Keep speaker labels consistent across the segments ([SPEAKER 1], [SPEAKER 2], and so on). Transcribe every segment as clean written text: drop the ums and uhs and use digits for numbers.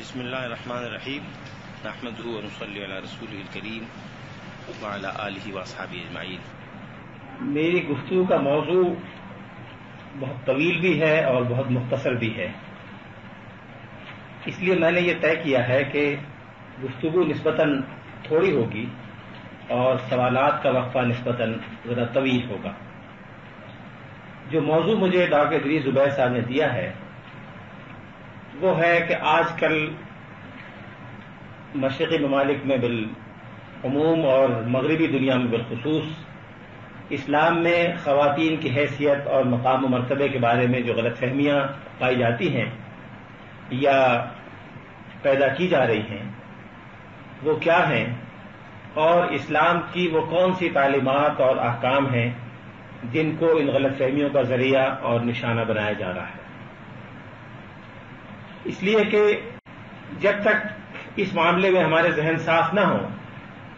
[SPEAKER 1] بسم اللہ الرحمن الرحیم نحمدہ ونصلی علی رسولہ الکریم وعلی آلہ واصحابہ اجمعین۔
[SPEAKER 2] میری گفتگو کا موضوع بہت طویل بھی ہے اور بہت مختصر بھی ہے، اس لیے میں نے یہ طے کیا ہے کہ گفتگو نسبتاً تھوڑی ہوگی اور سوالات کا وقفہ نسبتاً ذرا طویل ہوگا۔ جو موضوع مجھے ڈاکٹر ادریس زبیر صاحب نے دیا ہے وہ ہے کہ آج کل مشرقی ممالک میں بالعموم اور مغربی دنیا میں بالخصوص اسلام میں خواتین کی حیثیت اور مقام و مرتبے کے بارے میں جو غلط فہمیاں پائی جاتی ہیں یا پیدا کی جا رہی ہیں وہ کیا ہیں، اور اسلام کی وہ کون سی تعلیمات اور احکام ہیں جن کو ان غلط فہمیوں کا ذریعہ اور نشانہ بنایا جا رہا ہے۔ اس لیے کہ جب تک اس معاملے میں ہمارے ذہن صاف نہ ہو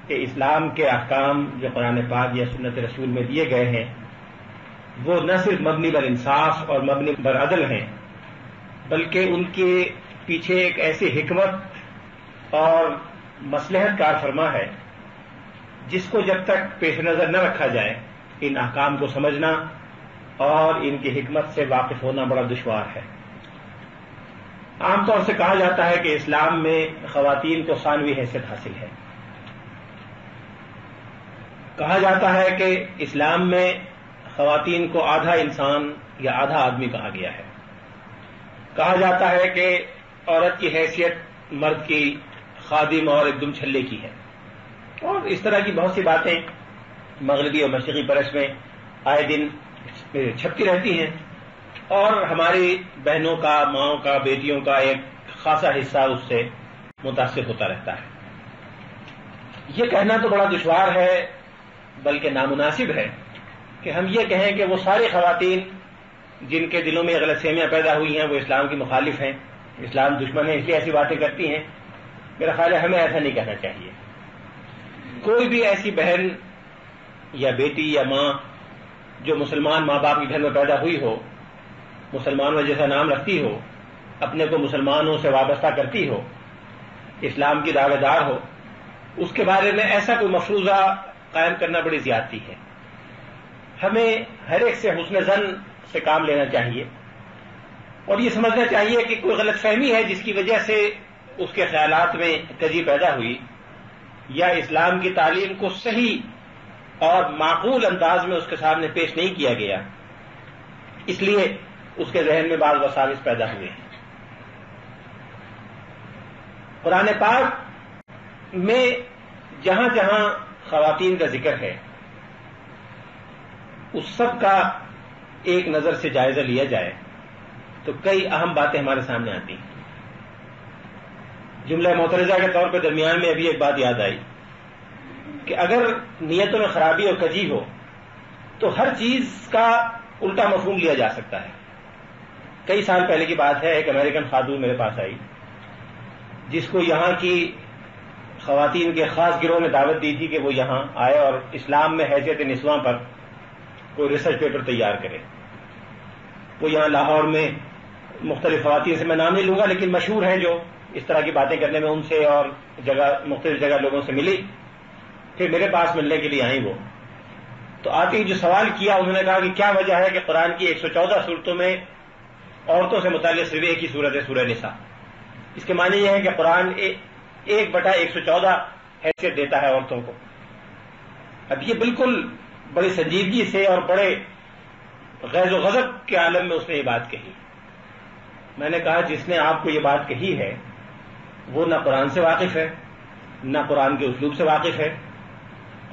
[SPEAKER 2] کہ اسلام کے احکام جو قرآن پاک یا سنت رسول میں دیے گئے ہیں وہ نہ صرف مبنی بر انصاف اور مبنی بر عدل ہیں، بلکہ ان کے پیچھے ایک ایسی حکمت اور مصلحت کار فرما ہے جس کو جب تک پیش نظر نہ رکھا جائے ان احکام کو سمجھنا اور ان کی حکمت سے واقف ہونا بڑا دشوار ہے۔ عام طور سے کہا جاتا ہے کہ اسلام میں خواتین کو ثانوی حیثیت حاصل ہے۔ کہا جاتا ہے کہ اسلام میں خواتین کو آدھا انسان یا آدھا آدمی کہا گیا ہے۔ کہا جاتا ہے کہ عورت کی حیثیت مرد کی خادم اور ایک دم چھلے کی ہے، اور اس طرح کی بہت سی باتیں مغربی اور مشرقی پرش میں آئے دن چھپتی رہتی ہیں، اور ہماری بہنوں کا، ماؤں کا، بیٹیوں کا ایک خاصا حصہ اس سے متاثر ہوتا رہتا ہے۔ یہ کہنا تو بڑا دشوار ہے بلکہ نامناسب ہے کہ ہم یہ کہیں کہ وہ ساری خواتین جن کے دلوں میں غلط فہمیاں پیدا ہوئی ہیں وہ اسلام کی مخالف ہیں، اسلام دشمن ہے، اس لیے ایسی باتیں کرتی ہیں۔ میرا خیال ہے ہمیں ایسا نہیں کہنا چاہیے۔ کوئی بھی ایسی بہن یا بیٹی یا ماں جو مسلمان ماں باپ کے گھر میں پیدا ہوئی ہو، مسلمانوں جیسا نام رکھتی ہو، اپنے کو مسلمانوں سے وابستہ کرتی ہو، اسلام کی دعوے دار ہو، اس کے بارے میں ایسا کوئی مفروضہ قائم کرنا بڑی زیادتی ہے۔ ہمیں ہر ایک سے حسن ظن سے کام لینا چاہیے اور یہ سمجھنا چاہیے کہ کوئی غلط فہمی ہے جس کی وجہ سے اس کے خیالات میں کجی پیدا ہوئی یا اسلام کی تعلیم کو صحیح اور معقول انداز میں اس کے سامنے پیش نہیں کیا گیا، اس لیے اس کے ذہن میں بعض وساوس پیدا ہوئے ہیں۔ قرآن پاک میں جہاں جہاں خواتین کا ذکر ہے اس سب کا ایک نظر سے جائزہ لیا جائے تو کئی اہم باتیں ہمارے سامنے آتی ہیں۔ جملہ معترضہ کے طور پہ درمیان میں ابھی ایک بات یاد آئی کہ اگر نیتوں میں خرابی اور کجی ہو تو ہر چیز کا الٹا مفہوم لیا جا سکتا ہے۔ کئی سال پہلے کی بات ہے، ایک امریکن خاتون میرے پاس آئی جس کو یہاں کی خواتین کے خاص گروہ نے دعوت دی تھی کہ وہ یہاں آئے اور اسلام میں حیثیت نسواں پر کوئی ریسرچ پیپر تیار کرے۔ وہ یہاں لاہور میں مختلف خواتین سے میں نام نہیں لوں گا لیکن مشہور ہیں جو اس طرح کی باتیں کرنے میں، ان سے اور مختلف جگہ لوگوں سے ملی، پھر میرے پاس ملنے کے لیے آئیں۔ وہ تو آتے ہی جو سوال کیا انہوں نے کہا کہ کیا وجہ ہے کہ قرآن کی 114 صورتوں میں عورتوں سے متعلق صرف ایک ہی صورت ہے، سورہ نساء۔ اس کے معنی یہ ہے کہ قرآن 1/114 حیثیت دیتا ہے عورتوں کو۔ اب یہ بالکل بڑی سنجیدگی سے اور بڑے غیظ و غضب کے عالم میں اس نے یہ بات کہی۔ میں نے کہا جس نے آپ کو یہ بات کہی ہے وہ نہ قرآن سے واقف ہے، نہ قرآن کے اسلوب سے واقف ہے،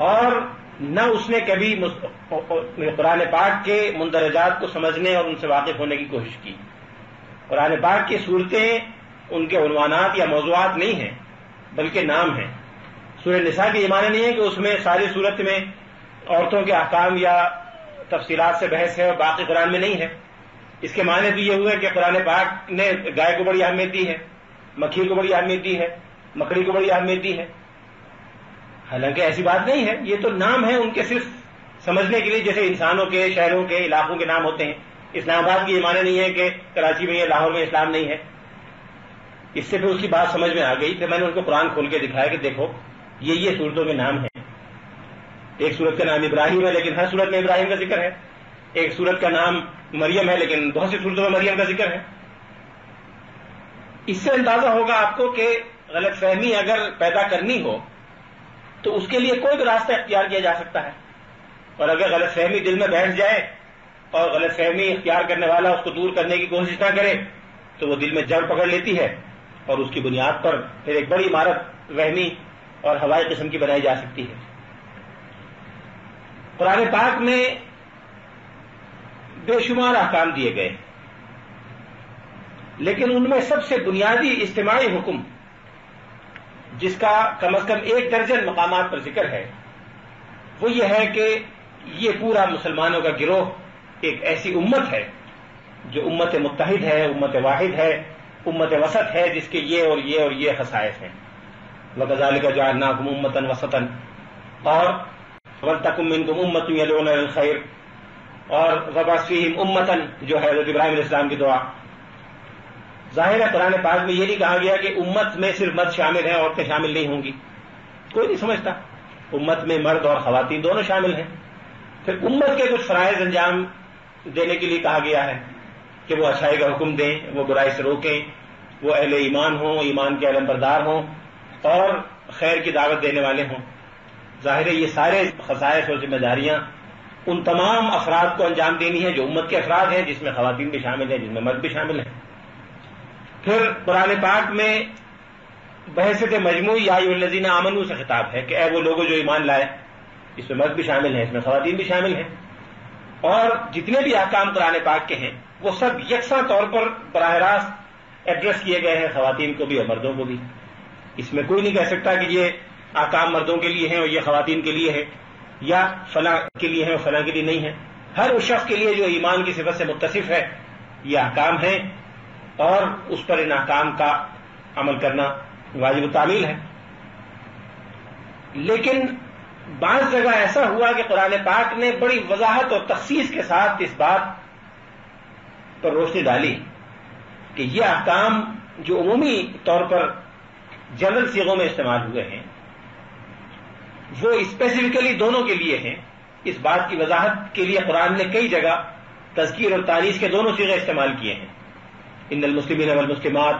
[SPEAKER 2] اور نہ اس نے کبھی قرآن پاک کے مندرجات کو سمجھنے اور ان سے واقف ہونے کی کوشش کی۔ قرآن پاک کی صورتیں ان کے عنوانات یا موضوعات نہیں ہیں بلکہ نام ہیں۔ سورہ نساء کے یہ معنی نہیں ہے کہ اس میں ساری صورت میں عورتوں کے احکام یا تفصیلات سے بحث ہے اور باقی قرآن میں نہیں ہے۔ اس کے معنی تو یہ ہوئے کہ قرآن پاک نے گائے کو بڑی اہمیت دی ہے، مکھی کو بڑی اہمیت دی ہے، مکڑی کو بڑی اہمیت دی ہے، حالانکہ ایسی بات نہیں ہے۔ یہ تو نام ہے ان کے صرف سمجھنے کے لیے، جیسے انسانوں کے، شہروں کے، علاقوں کے نام ہوتے ہیں۔ اسلام آباد کی یہ معنی نہیں ہے کہ کراچی میں یا لاہور میں اسلام نہیں ہے۔ اس سے پھر اس کی بات سمجھ میں آ گئی. پھر میں نے ان کو قرآن کھول کے دکھایا کہ دیکھو یہ صورتوں کے نام ہیں. ایک صورت کا نام ابراہیم ہے لیکن ہر صورت میں ابراہیم کا ذکر ہے. ایک صورت کا نام مریم ہے لیکن بہت سی صورتوں میں مریم کا ذکر ہے. اس سے اندازہ ہوگا آپ کو کہ غلط فہمی اگر پیدا کرنی ہو تو اس کے لیے کوئی بھی راستہ اختیار کیا جا سکتا ہے. اور اگر غلط فہمی دل میں بیٹھ جائے اور غلط فہمی اختیار کرنے والا اس کو دور کرنے کی کوشش نہ کرے تو وہ دل میں جڑ پکڑ لیتی ہے اور اس کی بنیاد پر پھر ایک بڑی عمارت وہمی اور ہوائی قسم کی بنائی جا سکتی ہے. قرآن پاک میں بے شمار احکام دیے گئے لیکن ان میں سب سے بنیادی اجتماعی حکم جس کا کم از کم 1 درجن مقامات پر ذکر ہے وہ یہ ہے کہ یہ پورا مسلمانوں کا گروہ ایک ایسی امت ہے جو امت متحد ہے، امت واحد ہے، امت وسط ہے، جس کے یہ اور یہ اور یہ خصائص ہیں. وَكَذَلِكَ جَعَلْنَاكُمْ أُمَّةً وَسَطًا اور وَلْتَكُن مِّنكُمْ أُمَّةٌ يَدْعُونَ إِلَى الْخَيْرِ اور وَبَعَثْ فِيهِمْ أُمَّةً جو ہے حضرت ابراہیم علیہ السلام کی دعا. ظاہر ہے قرآن پاک میں یہ نہیں کہا گیا کہ امت میں صرف مرد شامل ہیں، عورتیں شامل نہیں ہوں گی. کوئی نہیں سمجھتا. امت میں مرد اور خواتین دونوں شامل ہیں. پھر امت کے کچھ فرائض انجام دینے کے لیے کہا گیا ہے کہ وہ اچھائی کا حکم دیں، وہ برائی سے روکیں، وہ اہل ایمان ہوں، ایمان کے علم بردار ہوں اور خیر کی دعوت دینے والے ہوں. ظاہر ہے یہ سارے خصائص اور ذمہ داریاں ان تمام افراد کو انجام دینی ہے جو امت کے افراد ہیں، جس میں خواتین بھی شامل ہیں، جس میں مرد بھی شامل ہیں. پھر قرآن پاک میں بحثیت مجموعی یا ایھا الذین آمنوا سے خطاب ہے کہ اے وہ لوگوں جو ایمان لائے. اس میں مرد بھی شامل ہیں، اس میں خواتین بھی شامل ہیں. اور جتنے بھی احکام قرآن پاک کے ہیں وہ سب یکساں طور پر براہ راست ایڈریس کیے گئے ہیں، خواتین کو بھی اور مردوں کو بھی. اس میں کوئی نہیں کہہ سکتا کہ یہ احکام مردوں کے لیے ہیں اور یہ خواتین کے لیے ہے، یا فلاں کے لیے ہیں اور فلاں کے لیے نہیں ہے. ہر اس شخص کے لیے جو ایمان کی صفت سے متصف ہے یہ احکام ہیں اور اس پر ان احکام کا عمل کرنا واجب التعمیل ہے. لیکن بعض جگہ ایسا ہوا کہ قرآن پاک نے بڑی وضاحت اور تخصیص کے ساتھ اس بات پر روشنی ڈالی کہ یہ احکام جو عمومی طور پر جنرل صیغوں میں استعمال ہوئے ہیں وہ اسپیسیفکلی دونوں کے لیے ہیں. اس بات کی وضاحت کے لیے قرآن نے کئی جگہ تذکیر اور تانیث کے دونوں صیغے استعمال کیے ہیں. ان المسلمین والمسلمات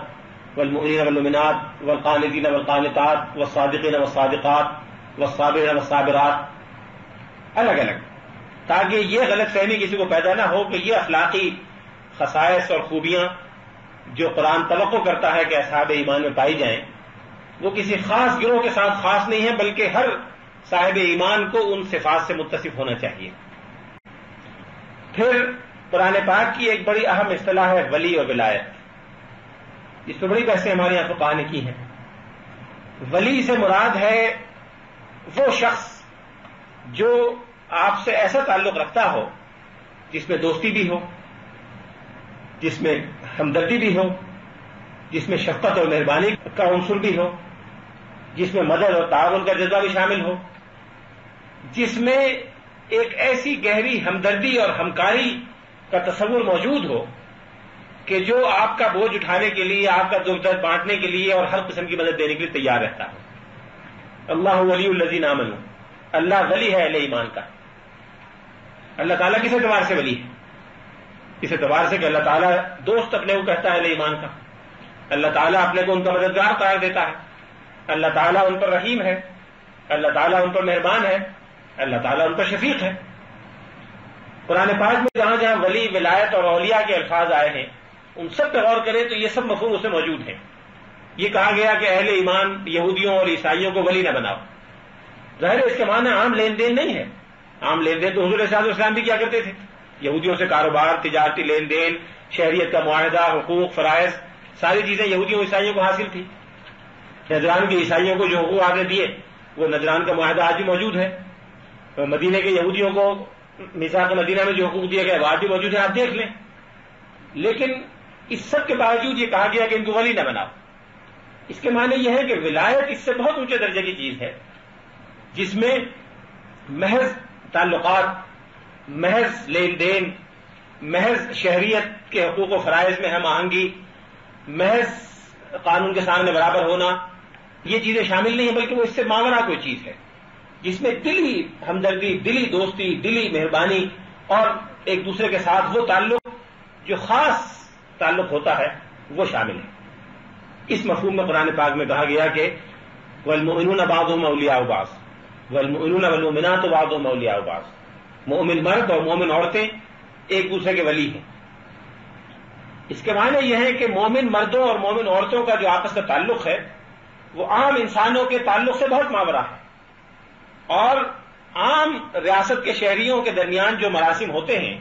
[SPEAKER 2] والمؤمنین والمؤمنات والقانتین والقانتات والصادقین والصادقات والصابرین والصابرات الگ الگ، تاکہ یہ غلط فہمی کسی کو پیدا نہ ہو کہ یہ اخلاقی خصائص اور خوبیاں جو قرآن توقع کرتا ہے کہ اصحاب ایمان میں پائی جائیں وہ کسی خاص گروہ کے ساتھ خاص نہیں ہیں، بلکہ ہر صاحب ایمان کو ان صفات سے متصف ہونا چاہیے. پھر قرآن پاک کی ایک بڑی اہم اصطلاح ہے ولی و ولایت. اس پہ بڑی بحثیں ہمارے یہاں فقہاء نے کی ہیں. ولی سے مراد ہے وہ شخص جو آپ سے ایسا تعلق رکھتا ہو جس میں دوستی بھی ہو، جس میں ہمدردی بھی ہو، جس میں شفقت اور مہربانی کا عنصر بھی ہو، جس میں مدد اور تعاون کا جذبہ بھی شامل ہو، جس میں ایک ایسی گہری ہمدردی اور ہمکاری کا تصور موجود ہو کہ جو آپ کا بوجھ اٹھانے کے لیے، آپ کا دکھ درد بانٹنے کے لیے اور ہر قسم کی مدد دینے کے لیے تیار رہتا ہے. اللہ ولی الذین آمنوا، اللہ ولی ہے اہل ایمان کا. اللہ تعالیٰ کس اعتبار سے ولی ہے؟ اس اعتبار سے کہ اللہ تعالیٰ دوست اپنے کو کہتا ہے اہل ایمان کا. اللہ تعالیٰ اپنے کو ان کا مددگار قرار دیتا ہے. اللہ تعالیٰ ان پر رحیم ہے، اللہ تعالیٰ ان پر مہربان ہے، اللہ تعالیٰ ان پر شفیق ہے. قرآن پاک میں جہاں جہاں ولی، ولایت اور اولیاء کے الفاظ آئے ہیں ان سب پہ غور کریں تو یہ سب مفہوم اس میں موجود ہیں. یہ کہا گیا کہ اہل ایمان یہودیوں اور عیسائیوں کو ولی نہ بناؤ. ظاہر ہے اس کے معنی عام لین دین نہیں ہے. عام لین دین تو حضور صلی اللہ علیہ وسلم بھی کیا کرتے تھے. یہودیوں سے کاروبار، تجارتی لین دین، شہریت کا معاہدہ، حقوق، فرائض، ساری چیزیں یہودیوں عیسائیوں کو حاصل تھی. نجران کے عیسائیوں کو جو حقوق آگے دیے وہ نجران کا معاہدہ آج بھی موجود ہے. مدینے کے یہودیوں کو میثاق مدینہ میں جو حقوق دیے گئے وہ آج بھی موجود ہے، آپ دیکھ لیں. لیکن اس سب کے باوجود یہ کہا گیا کہ ان کو ولی نہ بناؤ. اس کے معنی یہ ہے کہ ولایت اس سے بہت اونچے درجے کی چیز ہے جس میں محض تعلقات، محض لین دین، محض شہریت کے حقوق و فرائض میں ہم آہنگی، محض قانون کے سامنے برابر ہونا، یہ چیزیں شامل نہیں ہیں، بلکہ وہ اس سے ماورا کوئی چیز ہے جس میں دلی ہمدردی، دلی دوستی، دلی مہربانی اور ایک دوسرے کے ساتھ وہ تعلق جو خاص تعلق ہوتا ہے وہ شامل ہے۔ اس مفہوم میں قرآن پاک میں کہا گیا کہ وَالْمُؤْمِنُونَ بَعْضُهُمْ أَوْلِيَاءُ بَعْضٍ وَالْمُؤْمِنُونَ وَالْمُؤْمِنَاتُ بَعْضُهُمْ أَوْلِيَاءُ بَعْضٍ، مومن مرد اور مومن عورتیں ایک دوسرے کے ولی ہیں۔ اس کے معنی یہ ہے کہ مومن مردوں اور مومن عورتوں کا جو آپس کا تعلق ہے وہ عام انسانوں کے تعلق سے بہت ماورا ہے، اور عام ریاست کے شہریوں کے درمیان جو مراسم ہوتے ہیں،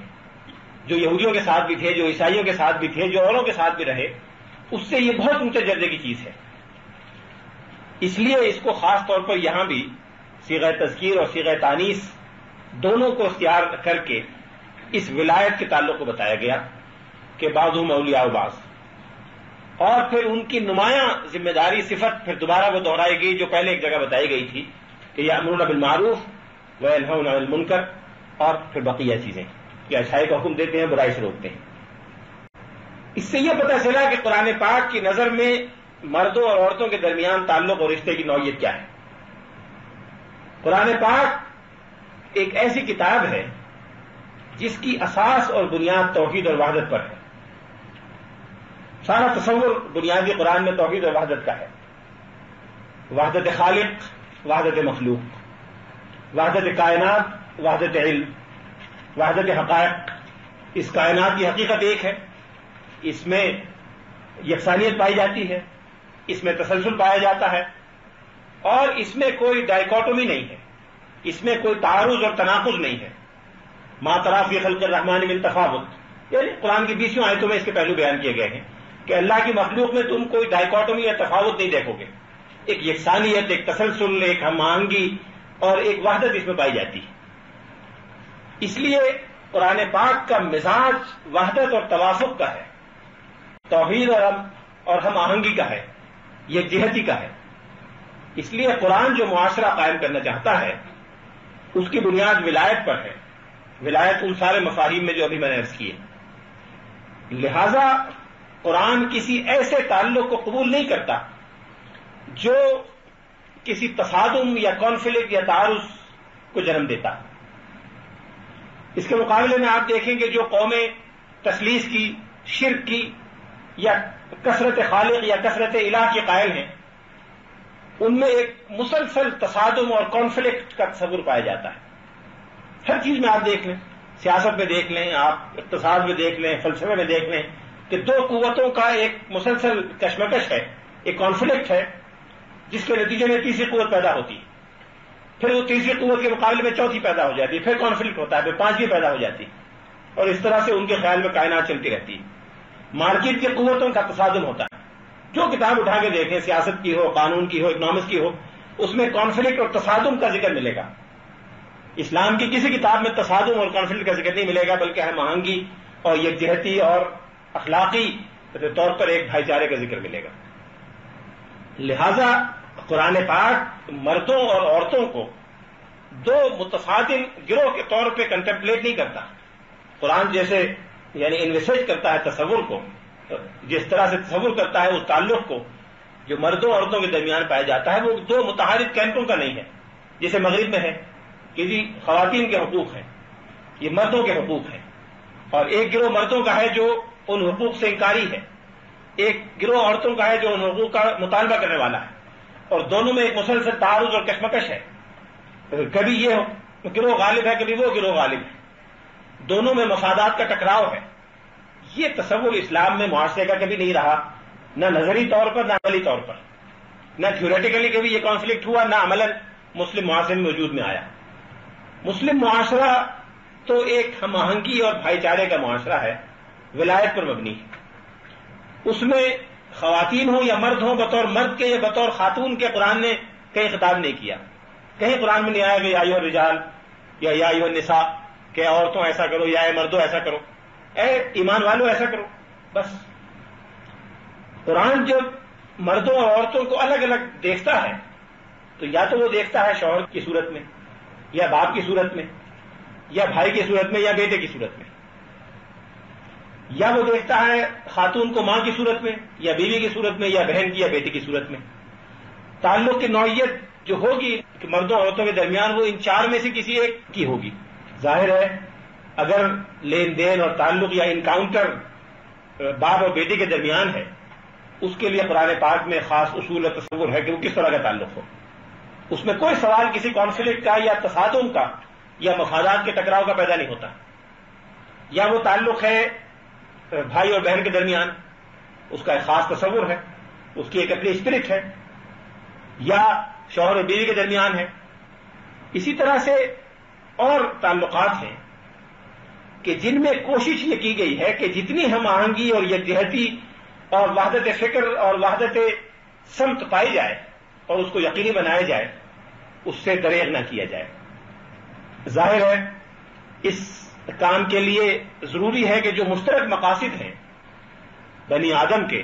[SPEAKER 2] جو یہودیوں کے ساتھ بھی تھے، جو عیسائیوں کے ساتھ بھی تھے، جو اوروں کے ساتھ بھی رہے، اس سے یہ بہت اونچے درجے کی چیز ہے۔ اس لیے اس کو خاص طور پر یہاں بھی صیغہ تذکیر اور صیغہ تانیث دونوں کو اختیار کر کے اس ولایت کے تعلق کو بتایا گیا کہ بعضهم اولیاء بعض، اور پھر ان کی نمایاں ذمہ داری صفت پھر دوبارہ وہ دہرائی گئی جو پہلے ایک جگہ بتائی گئی تھی کہ یأمرون بالمعروف وینہون عن المنکر، اور پھر بقیہ چیزیں کہ اچھائی کا حکم دیتے ہیں، برائی سے روکتے ہیں۔ اس سے یہ پتہ چلا کہ قرآن پاک کی نظر میں مردوں اور عورتوں کے درمیان تعلق اور رشتے کی نوعیت کیا ہے۔ قرآن پاک ایک ایسی کتاب ہے جس کی اساس اور بنیاد توحید اور وحدت پر ہے۔ سارا تصور بنیادی قرآن میں توحید اور وحدت کا ہے، وحدت خالق، وحدت مخلوق، وحدت کائنات، وحدت علم، وحدت حقائق۔ اس کائنات کی حقیقت ایک ہے، اس میں یکسانیت پائی جاتی ہے، اس میں تسلسل پایا جاتا ہے، اور اس میں کوئی ڈائیکوٹومی نہیں ہے، اس میں کوئی تعارض اور تناقض نہیں ہے۔ ما تری فی خلق الرحمن من تفاوت، یعنی قرآن کی 20 آیتوں میں اس کے پہلو بیان کیے گئے ہیں کہ اللہ کی مخلوق میں تم کوئی ڈائیکوٹومی یا تفاوت نہیں دیکھو گے، ایک یکسانیت، ایک تسلسل، ایک ہم آہنگی اور ایک وحدت اس میں پائی جاتی ہے۔ اس لیے قرآن پاک کا مزاج وحدت اور توافق کا ہے، توحید اور ہم آہنگی کا ہے، یکجہتی کا ہے۔ اس لیے قرآن جو معاشرہ قائم کرنا چاہتا ہے اس کی بنیاد ولایت پر ہے، ولایت ان سارے مفاہیم میں جو ابھی میں نے عرض کیے۔ لہذا قرآن کسی ایسے تعلق کو قبول نہیں کرتا جو کسی تصادم یا کانفلکٹ یا تعارض کو جنم دیتا۔ اس کے مقابلے میں آپ دیکھیں کہ جو قومیں تثلیث کی، شرک کی یا کثرت خالق یا کثرت الہ کے قائل ہیں، ان میں ایک مسلسل تصادم اور کانفلکٹ کا تصور پایا جاتا ہے۔ ہر چیز میں آپ دیکھ لیں، سیاست میں دیکھ لیں، آپ اقتصاد میں دیکھ لیں، فلسفے میں دیکھ لیں کہ دو قوتوں کا ایک مسلسل کشمکش ہے، ایک کانفلکٹ ہے، جس کے نتیجے میں تیسری قوت پیدا ہوتی ہے، پھر وہ تیسری قوت کے مقابلے میں چوتھی پیدا ہو جاتی ہے، پھر کانفلکٹ ہوتا ہے، پھر پانچویں پیدا ہو جاتی ہے، اور اس طرح سے ان کے خیال میں کائنات چلتی رہتی ہے۔ مارکیٹ کی قوتوں کا تصادم ہوتا ہے، جو کتاب اٹھا کے دیکھیں، سیاست کی ہو، قانون کی ہو، اکنامکس کی ہو، اس میں کانفلکٹ اور تصادم کا ذکر ملے گا۔ اسلام کی کسی کتاب میں تصادم اور کانفلکٹ کا ذکر نہیں ملے گا، بلکہ ہم آہنگی اور یکجہتی اور اخلاقی طور پر ایک بھائی چارے کا ذکر ملے گا۔ لہذا قرآن پاک مردوں اور عورتوں کو دو متصادم گروہ کے طور پہ کنٹمپلیٹ نہیں کرتا۔ قرآن جیسے یعنی انویسٹ کرتا ہے تصور کو، جس طرح سے تصور کرتا ہے اس تعلق کو جو مردوں اور عورتوں کے درمیان پایا جاتا ہے، وہ دو متحرک کیمپوں کا نہیں ہے جیسے مغرب میں ہے کہ جی خواتین کے حقوق ہیں، یہ مردوں کے حقوق ہیں، اور ایک گروہ مردوں کا ہے جو ان حقوق سے انکاری ہے، ایک گروہ عورتوں کا ہے جو ان حقوق کا مطالبہ کرنے والا ہے، اور دونوں میں ایک مسلسل تعارض اور کشمکش ہے، کبھی یہ گروہ غالب ہے، کبھی وہ گروہ غالب ہے، دونوں میں مفادات کا ٹکراؤ ہے۔ یہ تصور اسلام میں معاشرے کا کبھی نہیں رہا، نہ نظری طور پر نہ عملی طور پر، نہ تھیوریٹیکلی کبھی یہ کانفلکٹ ہوا، نہ عملاً مسلم معاشرے میں وجود میں آیا۔ مسلم معاشرہ تو ایک ہم آہنگی اور بھائی چارے کا معاشرہ ہے، ولایت پر مبنی ہے۔ اس میں خواتین ہوں یا مرد ہوں، بطور مرد کے یا بطور خاتون کے قرآن نے کہیں خطاب نہیں کیا، کہیں قرآن میں نہیں آیا کہ یا ایھا الرجال یا ایھا النساء کہ عورتوں ایسا کرو یا اے مردوں ایسا کرو، اے ایمان والو ایسا کرو۔ بس قرآن جب مردوں اور عورتوں کو الگ الگ دیکھتا ہے تو یا تو وہ دیکھتا ہے شوہر کی صورت میں یا باپ کی صورت میں یا بھائی کی صورت میں یا بیٹے کی صورت میں، یا وہ دیکھتا ہے خاتون کو ماں کی صورت میں یا بیوی کی صورت میں یا بہن کی یا بیٹی کی صورت میں. تعلق کی نوعیت جو ہوگی کہ مردوں اور عورتوں کے درمیان وہ ان چار میں سے کسی ایک کی ہوگی. ظاہر ہے اگر لین دین اور تعلق یا انکاؤنٹر باپ اور بیٹی کے درمیان ہے اس کے لیے قرآن پاک میں خاص اصول اور تصور ہے کہ وہ کس طرح کا تعلق ہو. اس میں کوئی سوال کسی کانفلکٹ کا یا تصادم کا یا مفادات کے ٹکراؤ کا پیدا نہیں ہوتا. یا وہ تعلق ہے بھائی اور بہن کے درمیان، اس کا ایک خاص تصور ہے، اس کی ایک اپنی اسپرٹ ہے، یا شوہر اور بیوی کے درمیان ہے. اسی طرح سے اور تعلقات ہیں کہ جن میں کوشش یہ کی گئی ہے کہ جتنی ہم آہنگی اور یکجہتی اور وحدت فکر اور وحدت سمت پائی جائے اور اس کو یقینی بنایا جائے، اس سے دریغ نہ کیا جائے. ظاہر ہے اس کام کے لیے ضروری ہے کہ جو مشترک مقاصد ہیں بنی آدم کے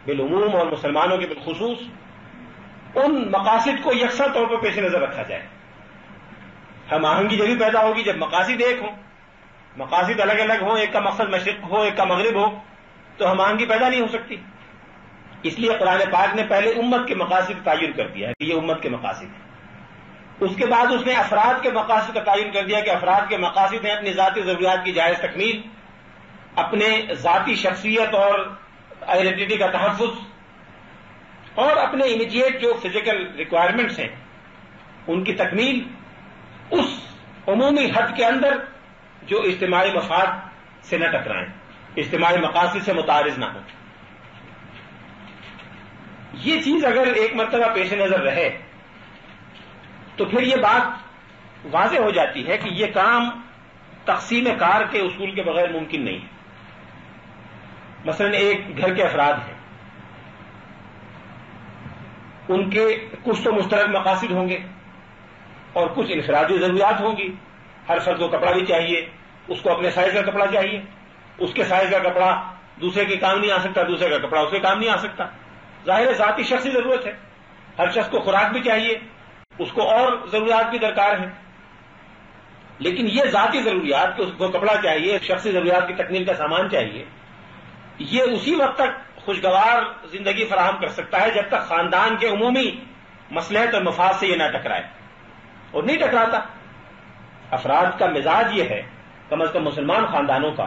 [SPEAKER 2] بالعموم اور مسلمانوں کے بالخصوص، ان مقاصد کو یکساں طور پر پیش نظر رکھا جائے. ہم آہنگی جبھی پیدا ہوگی جب مقاصد ایک ہوں. مقاصد الگ الگ ہوں، ایک کا مقصد مشرق ہو ایک کا مغرب ہو، تو ہم آہنگی پیدا نہیں ہو سکتی. اس لیے قرآن پاک نے پہلے امت کے مقاصد تعین کر دیا ہے کہ یہ امت کے مقاصد ہیں. اس کے بعد اس نے افراد کے مقاصد کا تعین کر دیا کہ افراد کے مقاصد ہیں اپنی ذاتی ضروریات کی جائز تکمیل، اپنے ذاتی شخصیت اور آئیڈینٹی کا تحفظ، اور اپنے امیڈیٹ جو فزیکل ریکوائرمنٹس ہیں ان کی تکمیل اس عمومی حد کے اندر جو اجتماعی مفاد سے نہ ٹکرائیں، اجتماعی مقاصد سے متعارض نہ ہوں. یہ چیز اگر ایک مرتبہ پیش نظر رہے تو پھر یہ بات واضح ہو جاتی ہے کہ یہ کام تقسیم کار کے اصول کے بغیر ممکن نہیں ہے. مثلا ایک گھر کے افراد ہیں، ان کے کچھ تو مشترک مقاصد ہوں گے اور کچھ انفرادی ضروریات ہوں گی. ہر فرد کو کپڑا بھی چاہیے، اس کو اپنے سائز کا کپڑا چاہیے، اس کے سائز کا کپڑا دوسرے کے کام نہیں آ سکتا، دوسرے کا کپڑا اس کے کام نہیں آ سکتا. ظاہر ذاتی شخصی ضرورت ہے. ہر شخص کو خوراک بھی چاہیے، اس کو اور ضروریات بھی درکار ہیں. لیکن یہ ذاتی ضروریات کہ اس کو کپڑا چاہیے، شخصی ضروریات کی تکمیل کا سامان چاہیے، یہ اسی وقت تک خوشگوار زندگی فراہم کر سکتا ہے جب تک خاندان کے عمومی مصلحت اور مفاد سے یہ نہ ٹکرائے. اور نہیں ٹکراتا. افراد کا مزاج یہ ہے، کم از کم مسلمان خاندانوں کا،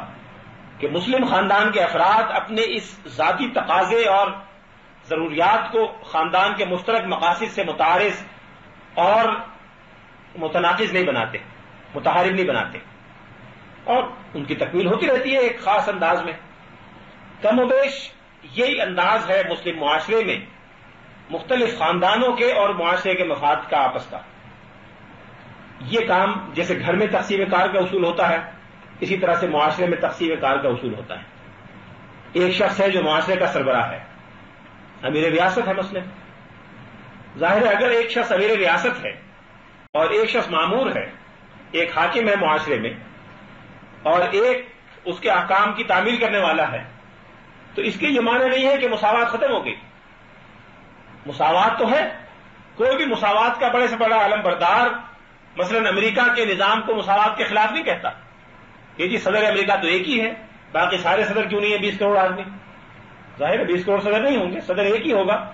[SPEAKER 2] کہ مسلم خاندان کے افراد اپنے اس ذاتی تقاضے اور ضروریات کو خاندان کے مشترک مقاصد سے متعارض اور متناقض نہیں بناتے، متحارب نہیں بناتے، اور ان کی تکمیل ہوتی رہتی ہے ایک خاص انداز میں. کم و بیش یہی انداز ہے مسلم معاشرے میں مختلف خاندانوں کے اور معاشرے کے مفاد کا آپس کا. یہ کام جیسے گھر میں تقسیم کار کا اصول ہوتا ہے، اسی طرح سے معاشرے میں تقسیم کار کا اصول ہوتا ہے. ایک شخص ہے جو معاشرے کا سربراہ ہے، امیر ریاست ہے مثلا. ظاہر ہے اگر ایک شخص امیر ریاست ہے اور ایک شخص مامور ہے، ایک حاکم ہے معاشرے میں اور ایک اس کے احکام کی تعمیل کرنے والا ہے، تو اس کے یہ معنی نہیں ہے کہ مساوات ختم ہو گئی. مساوات تو ہے. کوئی بھی مساوات کا بڑے سے بڑا علم بردار مثلا امریکہ کے نظام کو مساوات کے خلاف نہیں کہتا کہ جی صدر امریکہ تو ایک ہی ہے، باقی سارے صدر کیوں نہیں ہے 20 کروڑ آدمی. ظاہر ہے 20 کروڑ صدر نہیں ہوں گے، صدر ایک ہی ہوگا،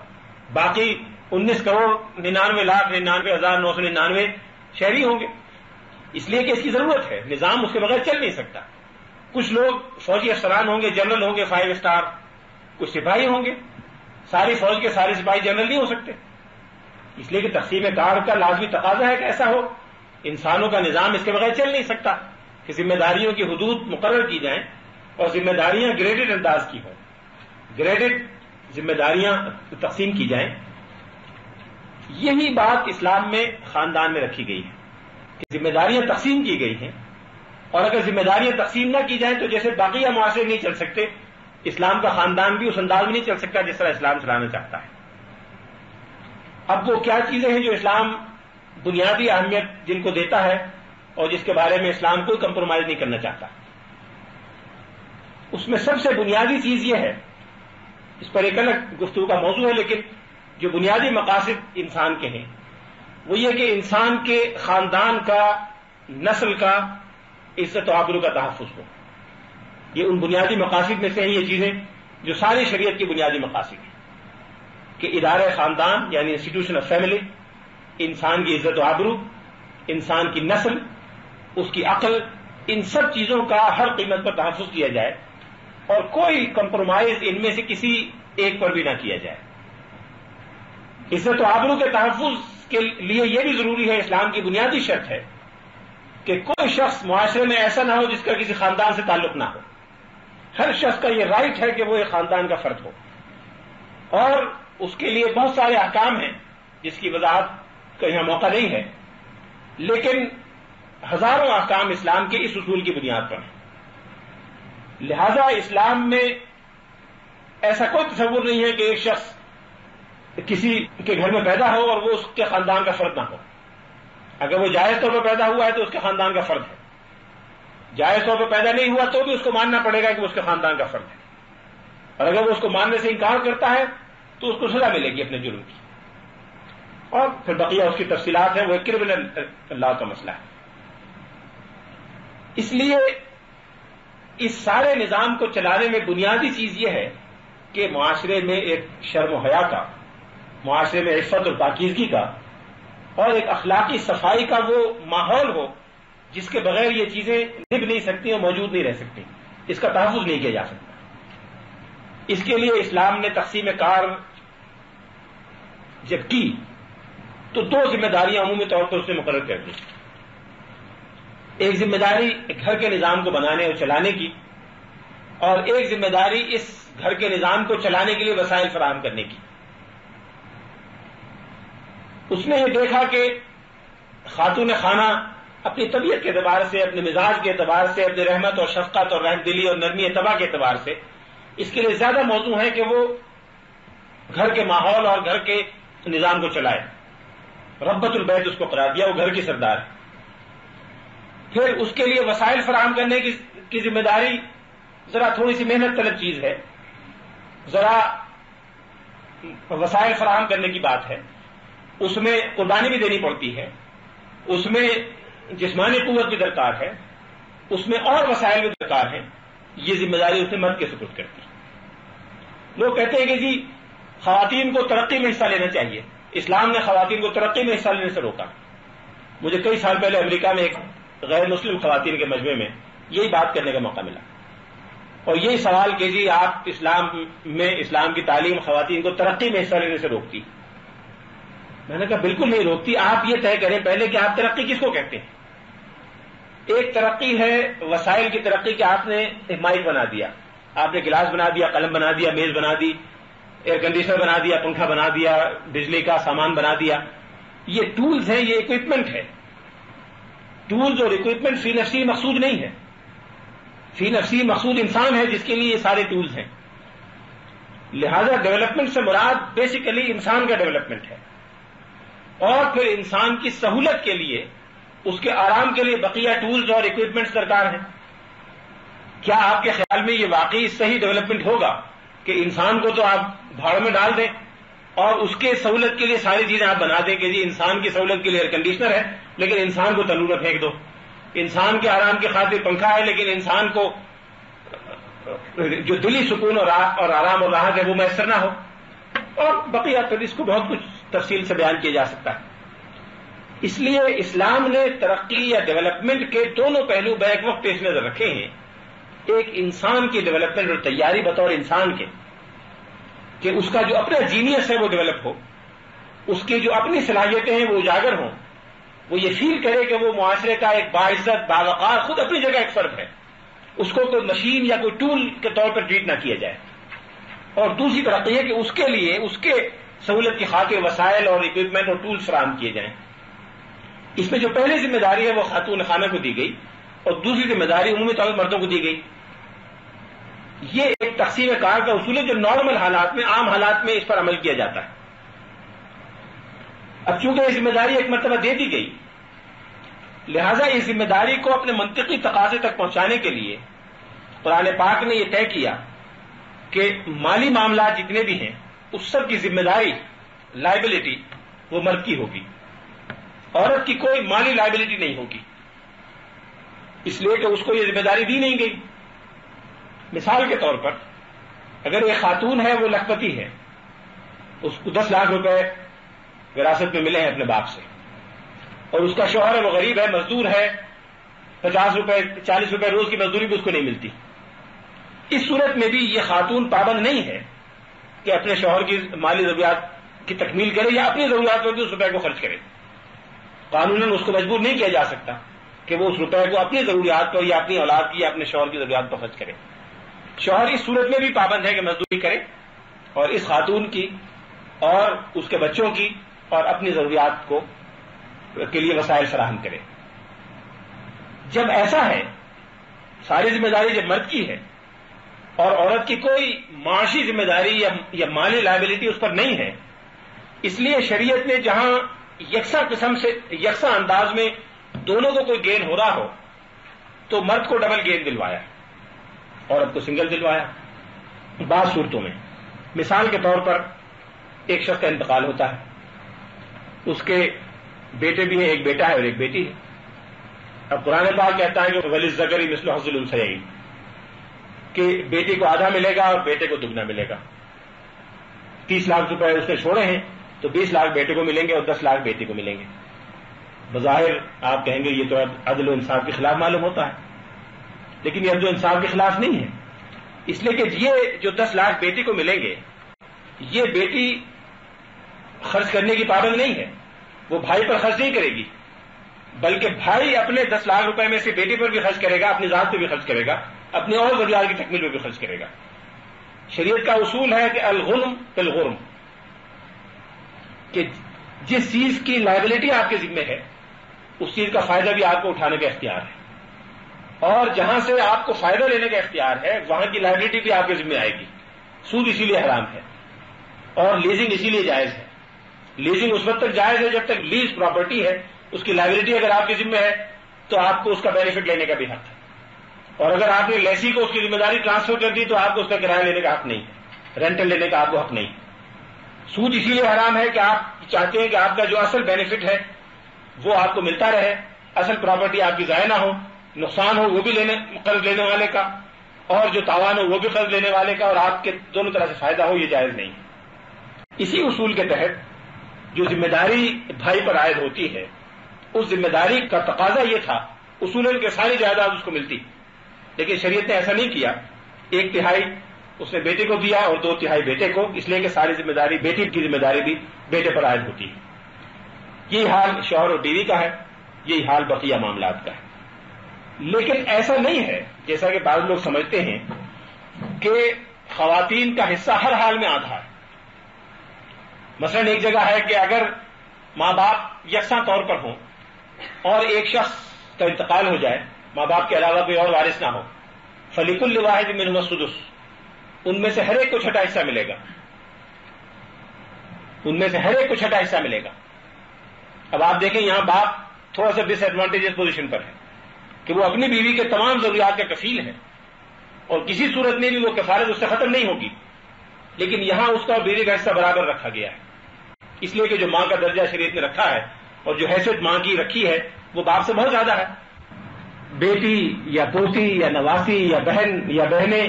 [SPEAKER 2] باقی 19,99,999 شہری ہوں گے. اس لیے کہ اس کی ضرورت ہے، نظام اس کے بغیر چل نہیں سکتا. کچھ لوگ فوجی افسران ہوں گے، جنرل ہوں گے 5 اسٹار، کچھ سپاہی ہوں گے. ساری فوج کے سارے سپاہی جنرل نہیں ہو سکتے. اس لیے کہ تقسیم کار کا لازمی تقاضا ہے کہ ایسا ہو. انسانوں کا نظام اس کے بغیر چل نہیں سکتا کہ ذمہ داریوں کی حدود مقرر کی جائیں اور ذمہ داریاں گریڈڈ انداز کی ہوں، گریڈڈ ذمہ داریاں تقسیم کی جائیں. یہی بات اسلام میں خاندان میں رکھی گئی ہے کہ ذمہ داریاں تقسیم کی گئی ہیں، اور اگر ذمہ داریاں تقسیم نہ کی جائیں تو جیسے باقیہ معاشرے نہیں چل سکتے، اسلام کا خاندان بھی اس انداز میں نہیں چل سکتا جس طرح اسلام چلانا چاہتا ہے. اب وہ کیا چیزیں ہیں جو اسلام بنیادی اہمیت جن کو دیتا ہے اور جس کے بارے میں اسلام کوئی کمپرومائز نہیں کرنا چاہتا؟ اس میں سب سے بنیادی چیز یہ ہے، اس پر ایک الگ گفتگو کا موضوع ہے، لیکن جو بنیادی مقاصد انسان کے ہیں وہ یہ کہ انسان کے خاندان کا، نسل کا عزت و آبرو کا تحفظ ہو. یہ ان بنیادی مقاصد میں سے ہیں یہ چیزیں جو ساری شریعت کی بنیادی مقاصد ہیں کہ ادارہ خاندان یعنی انسٹیٹیوشن آف فیملی، انسان کی عزت و آبرو، انسان کی نسل، اس کی عقل، ان سب چیزوں کا ہر قیمت پر تحفظ کیا جائے اور کوئی کمپرومائز ان میں سے کسی ایک پر بھی نہ کیا جائے۔ عزت و آبرو کے تحفظ کے لیے یہ بھی ضروری ہے، اسلام کی بنیادی شرط ہے کہ کوئی شخص معاشرے میں ایسا نہ ہو جس کا کسی خاندان سے تعلق نہ ہو۔ ہر شخص کا یہ رائٹ ہے کہ وہ ایک خاندان کا فرد ہو، اور اس کے لیے بہت سارے احکام ہیں جس کی وضاحت کا یہاں موقع نہیں ہے، لیکن ہزاروں احکام اسلام کے اس اصول کی بنیاد پر ہیں۔ لہذا اسلام میں ایسا کوئی تصور نہیں ہے کہ ایک شخص کسی کے گھر میں پیدا ہو اور وہ اس کے خاندان کا فرد نہ ہو۔ اگر وہ جائز طور پر پیدا ہوا ہے تو اس کے خاندان کا فرد ہے، جائز طور پر پیدا نہیں ہوا تو بھی اس کو ماننا پڑے گا کہ وہ اس کے خاندان کا فرد ہے، اور اگر وہ اس کو ماننے سے انکار کرتا ہے تو اس کو سزا ملے گی اپنے جرم کی، اور پھر بقیہ اس کی تفصیلات ہیں، وہ ایک کرمنل لا کا مسئلہ ہے۔ اس لیے اس سارے نظام کو چلانے میں بنیادی چیز یہ ہے کہ معاشرے میں ایک شرم و حیا کا، معاشرے میں عفت اور پاکیزگی کا اور ایک اخلاقی صفائی کا وہ ماحول ہو جس کے بغیر یہ چیزیں نبھ نہیں سکتی اور موجود نہیں رہ سکتی، اس کا تحفظ نہیں کیا جا سکتا۔ اس کے لیے اسلام نے تقسیم کار جب کی تو دو ذمہ داریاں عمومی طور پر اس نے مقرر کر دی، ایک ذمہ داری گھر کے نظام کو بنانے اور چلانے کی، اور ایک ذمہ داری اس گھر کے نظام کو چلانے کے لیے وسائل فراہم کرنے کی۔ اس نے یہ دیکھا کہ خاتون خانہ اپنی طبیعت کے اعتبار سے، اپنے مزاج کے اعتبار سے، اپنی رحمت اور شفقت اور رحم دلی اور نرمی طبع کے اعتبار سے اس کے لیے زیادہ موزوں ہے کہ وہ گھر کے ماحول اور گھر کے نظام کو چلائے۔ ربۃ البیت اس کو قرار دیا، وہ گھر کی سردار ہے۔ پھر اس کے لیے وسائل فراہم کرنے کی ذمہ داری ذرا تھوڑی سی محنت طلب چیز ہے، ذرا وسائل فراہم کرنے کی بات ہے، اس میں قربانی بھی دینی پڑتی ہے، اس میں جسمانی قوت بھی درکار ہے، اس میں اور وسائل بھی درکار ہیں۔ یہ ذمہ داری اس نے مرد کے سپرد کر دی۔ لوگ کہتے ہیں کہ جی خواتین کو ترقی میں حصہ لینا چاہیے، اسلام نے خواتین کو ترقی میں حصہ لینے سے روکا۔ مجھے کئی سال پہلے امریکہ میں ایک غیر مسلم خواتین کے مجمع میں یہی بات کرنے کا موقع ملا، اور یہی سوال کہ جی آپ اسلام کی تعلیم خواتین کو ترقی میں حصہ لینے سے روکتی۔ میں نے کہا بالکل نہیں روکتی، آپ یہ طے کریں پہلے کہ آپ ترقی کس کو کہتے ہیں۔ ایک ترقی ہے وسائل کی ترقی کہ آپ نے ایک مائک بنا دیا، آپ نے گلاس بنا دیا، قلم بنا دیا، میز بنا دی، ایئر کنڈیشنر بنا دیا، پنکھا بنا دیا، بجلی کا سامان بنا دیا۔ یہ ٹولز ہیں، یہ اکوپمنٹ ہے۔ ٹولز اور اکوپمنٹ فی نفسی مقصود نہیں ہے، فی نفسی مقصود انسان ہے جس کے لیے یہ سارے ٹولز ہیں۔ لہذا ڈیولپمنٹ سے مراد بیسیکلی انسان کا ڈیولپمنٹ ہے، اور پھر انسان کی سہولت کے لیے، اس کے آرام کے لیے بقیہ ٹولز اور اکوپمنٹس درکار ہیں۔ کیا آپ کے خیال میں یہ واقعی صحیح ڈیولپمنٹ ہوگا کہ انسان کو تو آپ بھاڑ میں ڈال دیں اور اس کے سہولت کے لیے ساری چیزیں آپ بنا دیں کہ جی انسان کی سہولت کے لیے ایئر کنڈیشنر ہے لیکن انسان کو تنور میں پھینک دو، انسان کے آرام کی خاطر پنکھا ہے لیکن انسان کو جو دلی سکون اور آرام اور راحت ہے وہ میسر نہ ہو، اور بقیہ پھر اس کو بہت کچھ تفصیل سے بیان کیا جا سکتا ہے۔ اس لیے اسلام نے ترقی یا ڈیولپمنٹ کے دونوں پہلو بیک وقت پیش نظر رکھے ہیں، ایک انسان کی ڈیولپمنٹ اور تیاری بطور انسان کے کہ اس کا جو اپنا جینیس ہے وہ ڈیولپ ہو، اس کی جو اپنی صلاحیتیں ہیں وہ اجاگر ہوں، وہ یہ فیل کرے کہ وہ معاشرے کا ایک باعزت باوقار خود اپنی جگہ ایک فرد ہے، اس کو کوئی مشین یا کوئی ٹول کے طور پر ٹریٹ نہ کیا جائے۔ اور دوسری ترقی ہے کہ اس کے لیے اس کے سہولت کی خاطر وسائل اور اکوپمنٹ اور ٹولز فراہم کیے جائیں۔ اس میں جو پہلی ذمہ داری ہے وہ خاتون خانہ کو دی گئی اور دوسری ذمہ داری عمومی طور پر مردوں کو دی گئی۔ یہ ایک تقسیم کار کا اصول ہے جو نارمل حالات میں، عام حالات میں اس پر عمل کیا جاتا ہے۔ اب چونکہ یہ ذمہ داری ایک مرتبہ دے دی گئی، لہذا اس ذمہ داری کو اپنے منطقی تقاضے تک پہنچانے کے لیے قرآن پاک نے یہ طے کیا کہ مالی معاملات جتنے بھی ہیں اس سب کی ذمہ داری، لائبلٹی، وہ مرد کی ہوگی، عورت کی کوئی مالی لائبلٹی نہیں ہوگی، اس لیے کہ اس کو یہ ذمہ داری دی نہیں گئی۔ مثال کے طور پر اگر ایک خاتون ہے وہ لکھپتی ہے، اس کو 10 لاکھ روپے وراثت میں ملے ہیں اپنے باپ سے، اور اس کا شوہر ہے وہ غریب ہے، مزدور ہے، 50 روپے 40 روپے روز کی مزدوری بھی اس کو نہیں ملتی، اس صورت میں بھی یہ خاتون پابند نہیں ہے کہ اپنے شوہر کی مالی ضروریات کی تکمیل کرے یا اپنی ضروریات پر بھی اس روپے کو خرچ کرے. قانوناً اس کو مجبور نہیں کیا جا سکتا کہ وہ اس روپے کو اپنی ضروریات پر یا اپنی اولاد کی یا اپنے شوہر کی ضروریات پر خرچ کرے. شوہر اس صورت میں بھی پابند ہے کہ مزدوری کرے اور اس خاتون کی اور اس کے بچوں کی اور اپنی ضروریات کے لیے وسائل فراہم کرے. جب ایسا ہے، ساری ذمہ داری جب مرد کی ہے اور عورت کی کوئی معاشی ذمہ داری یا مالی لائبلٹی اس پر نہیں ہے، اس لیے شریعت نے جہاں یکساں قسم سے یکساں انداز میں دونوں کو کوئی گین ہو رہا ہو تو مرد کو ڈبل گین دلوایا، عورت کو سنگل دلوایا. بعض صورتوں میں مثال کے طور پر ایک شخص کا انتقال ہوتا ہے، اس کے بیٹے بھی ہیں، ایک بیٹا ہے اور ایک بیٹی ہے. اب قرآن پاک کہتا ہے کہ وَلِلذَّكَرِ مِثْلُ حَظِّ الْأُنثَيَيْنِ کہ بیٹی کو آدھا ملے گا اور بیٹے کو دگنا ملے گا. 30 لاکھ روپے اس نے چھوڑے ہیں تو 20 لاکھ بیٹے کو ملیں گے اور 10 لاکھ بیٹی کو ملیں گے. بظاہر آپ کہیں گے یہ تو عدل و انصاف کے خلاف معلوم ہوتا ہے، لیکن یہ عدل و انصاف کے خلاف نہیں ہے، اس لیے کہ یہ جو 10 لاکھ بیٹی کو ملیں گے یہ بیٹی خرچ کرنے کی پابند نہیں ہے، وہ بھائی پر خرچ نہیں کرے گی، بلکہ بھائی اپنے 10 لاکھ روپے میں سے بیٹی پر بھی خرچ کرے گا، اپنی ذات پہ بھی خرچ کرے گا، اپنی اور ضروریات کی تکمیل پہ بھی خرچ کرے گا. شریعت کا اصول ہے کہ الغنم بالغرم، کہ جس چیز کی لائبلٹی آپ کے ذمہ ہے اس چیز کا فائدہ بھی آپ کو اٹھانے کا اختیار ہے، اور جہاں سے آپ کو فائدہ لینے کا اختیار ہے وہاں کی لائبلٹی بھی آپ کے ذمہ آئے گی. سود اسی لیے حرام ہے اور لیزنگ اسی لیے جائز ہے. لیزنگ اس وقت تک جائز ہے جب تک لیز پراپرٹی ہے، اس کی لائبلٹی اگر آپ کے ذمہ ہے تو آپ کو اس کا بینیفٹ لینے کا بھی حق ہے، اور اگر آپ نے لیسی کو اس کی ذمہ داری ٹرانسفر کر دی تو آپ کو اس کا کرایہ لینے کا حق نہیں ہے، رینٹل لینے کا آپ کو حق نہیں. سود اسی لیے حرام ہے کہ آپ چاہتے ہیں کہ آپ کا جو اصل بینیفٹ ہے وہ آپ کو ملتا رہے، اصل پراپرٹی آپ کی ضائع نہ ہو، نقصان ہو وہ بھی قرض لینے والے کا اور جو تاوان ہو وہ بھی قرض لینے والے کا، اور آپ کے دونوں طرح سے فائدہ ہو، یہ جائز نہیں. اسی اصول کے تحت جو ذمہ داری بھائی پر عائد ہوتی ہے اس ذمہ داری کا تقاضا یہ تھا اصولاً کہ ساری جائیداد اس کو ملتی، لیکن شریعت نے ایسا نہیں کیا. 1/3 اس نے بیٹے کو دیا اور 2/3 بیٹے کو، اس لیے کہ ساری ذمہ داری بیٹی کی ذمہ داری بھی بیٹے پر عائد ہوتی ہے. یہی حال شوہر اور بیوی کا ہے، یہی حال بقیہ معاملات کا ہے. لیکن ایسا نہیں ہے جیسا کہ بعض لوگ سمجھتے ہیں کہ خواتین کا حصہ ہر حال میں آدھا ہے. مثلا ایک جگہ ہے کہ اگر ماں باپ یکساں طور پر ہوں اور ایک شخص کا انتقال ہو جائے، ماں باپ کے علاوہ کوئی اور وارث نہ ہو، فَلِكُلِّ وَاحِدٍ مِّنْهُمَا السُّدُسُ، ان میں سے ہر ایک کو چھٹا حصہ ملے گا، ان میں سے ہر ایک کو چھٹا حصہ ملے گا. اب آپ دیکھیں یہاں باپ تھوڑا سا ڈس ایڈوانٹیجز پوزیشن پر ہے کہ وہ اپنی بیوی کے تمام ضروریات کا کفیل ہے اور کسی صورت میں بھی وہ کفالت اس سے ختم نہیں ہوگی، لیکن یہاں اس کا اور بیوی کا حصہ برابر رکھا گیا ہے، اس لیے کہ جو ماں کا درجہ شریعت نے رکھا ہے اور جو حیثیت ماں کی رکھی ہے وہ باپ سے بہت زیادہ ہے. بیٹی یا پوتی یا نواسی یا بہن یا بہنیں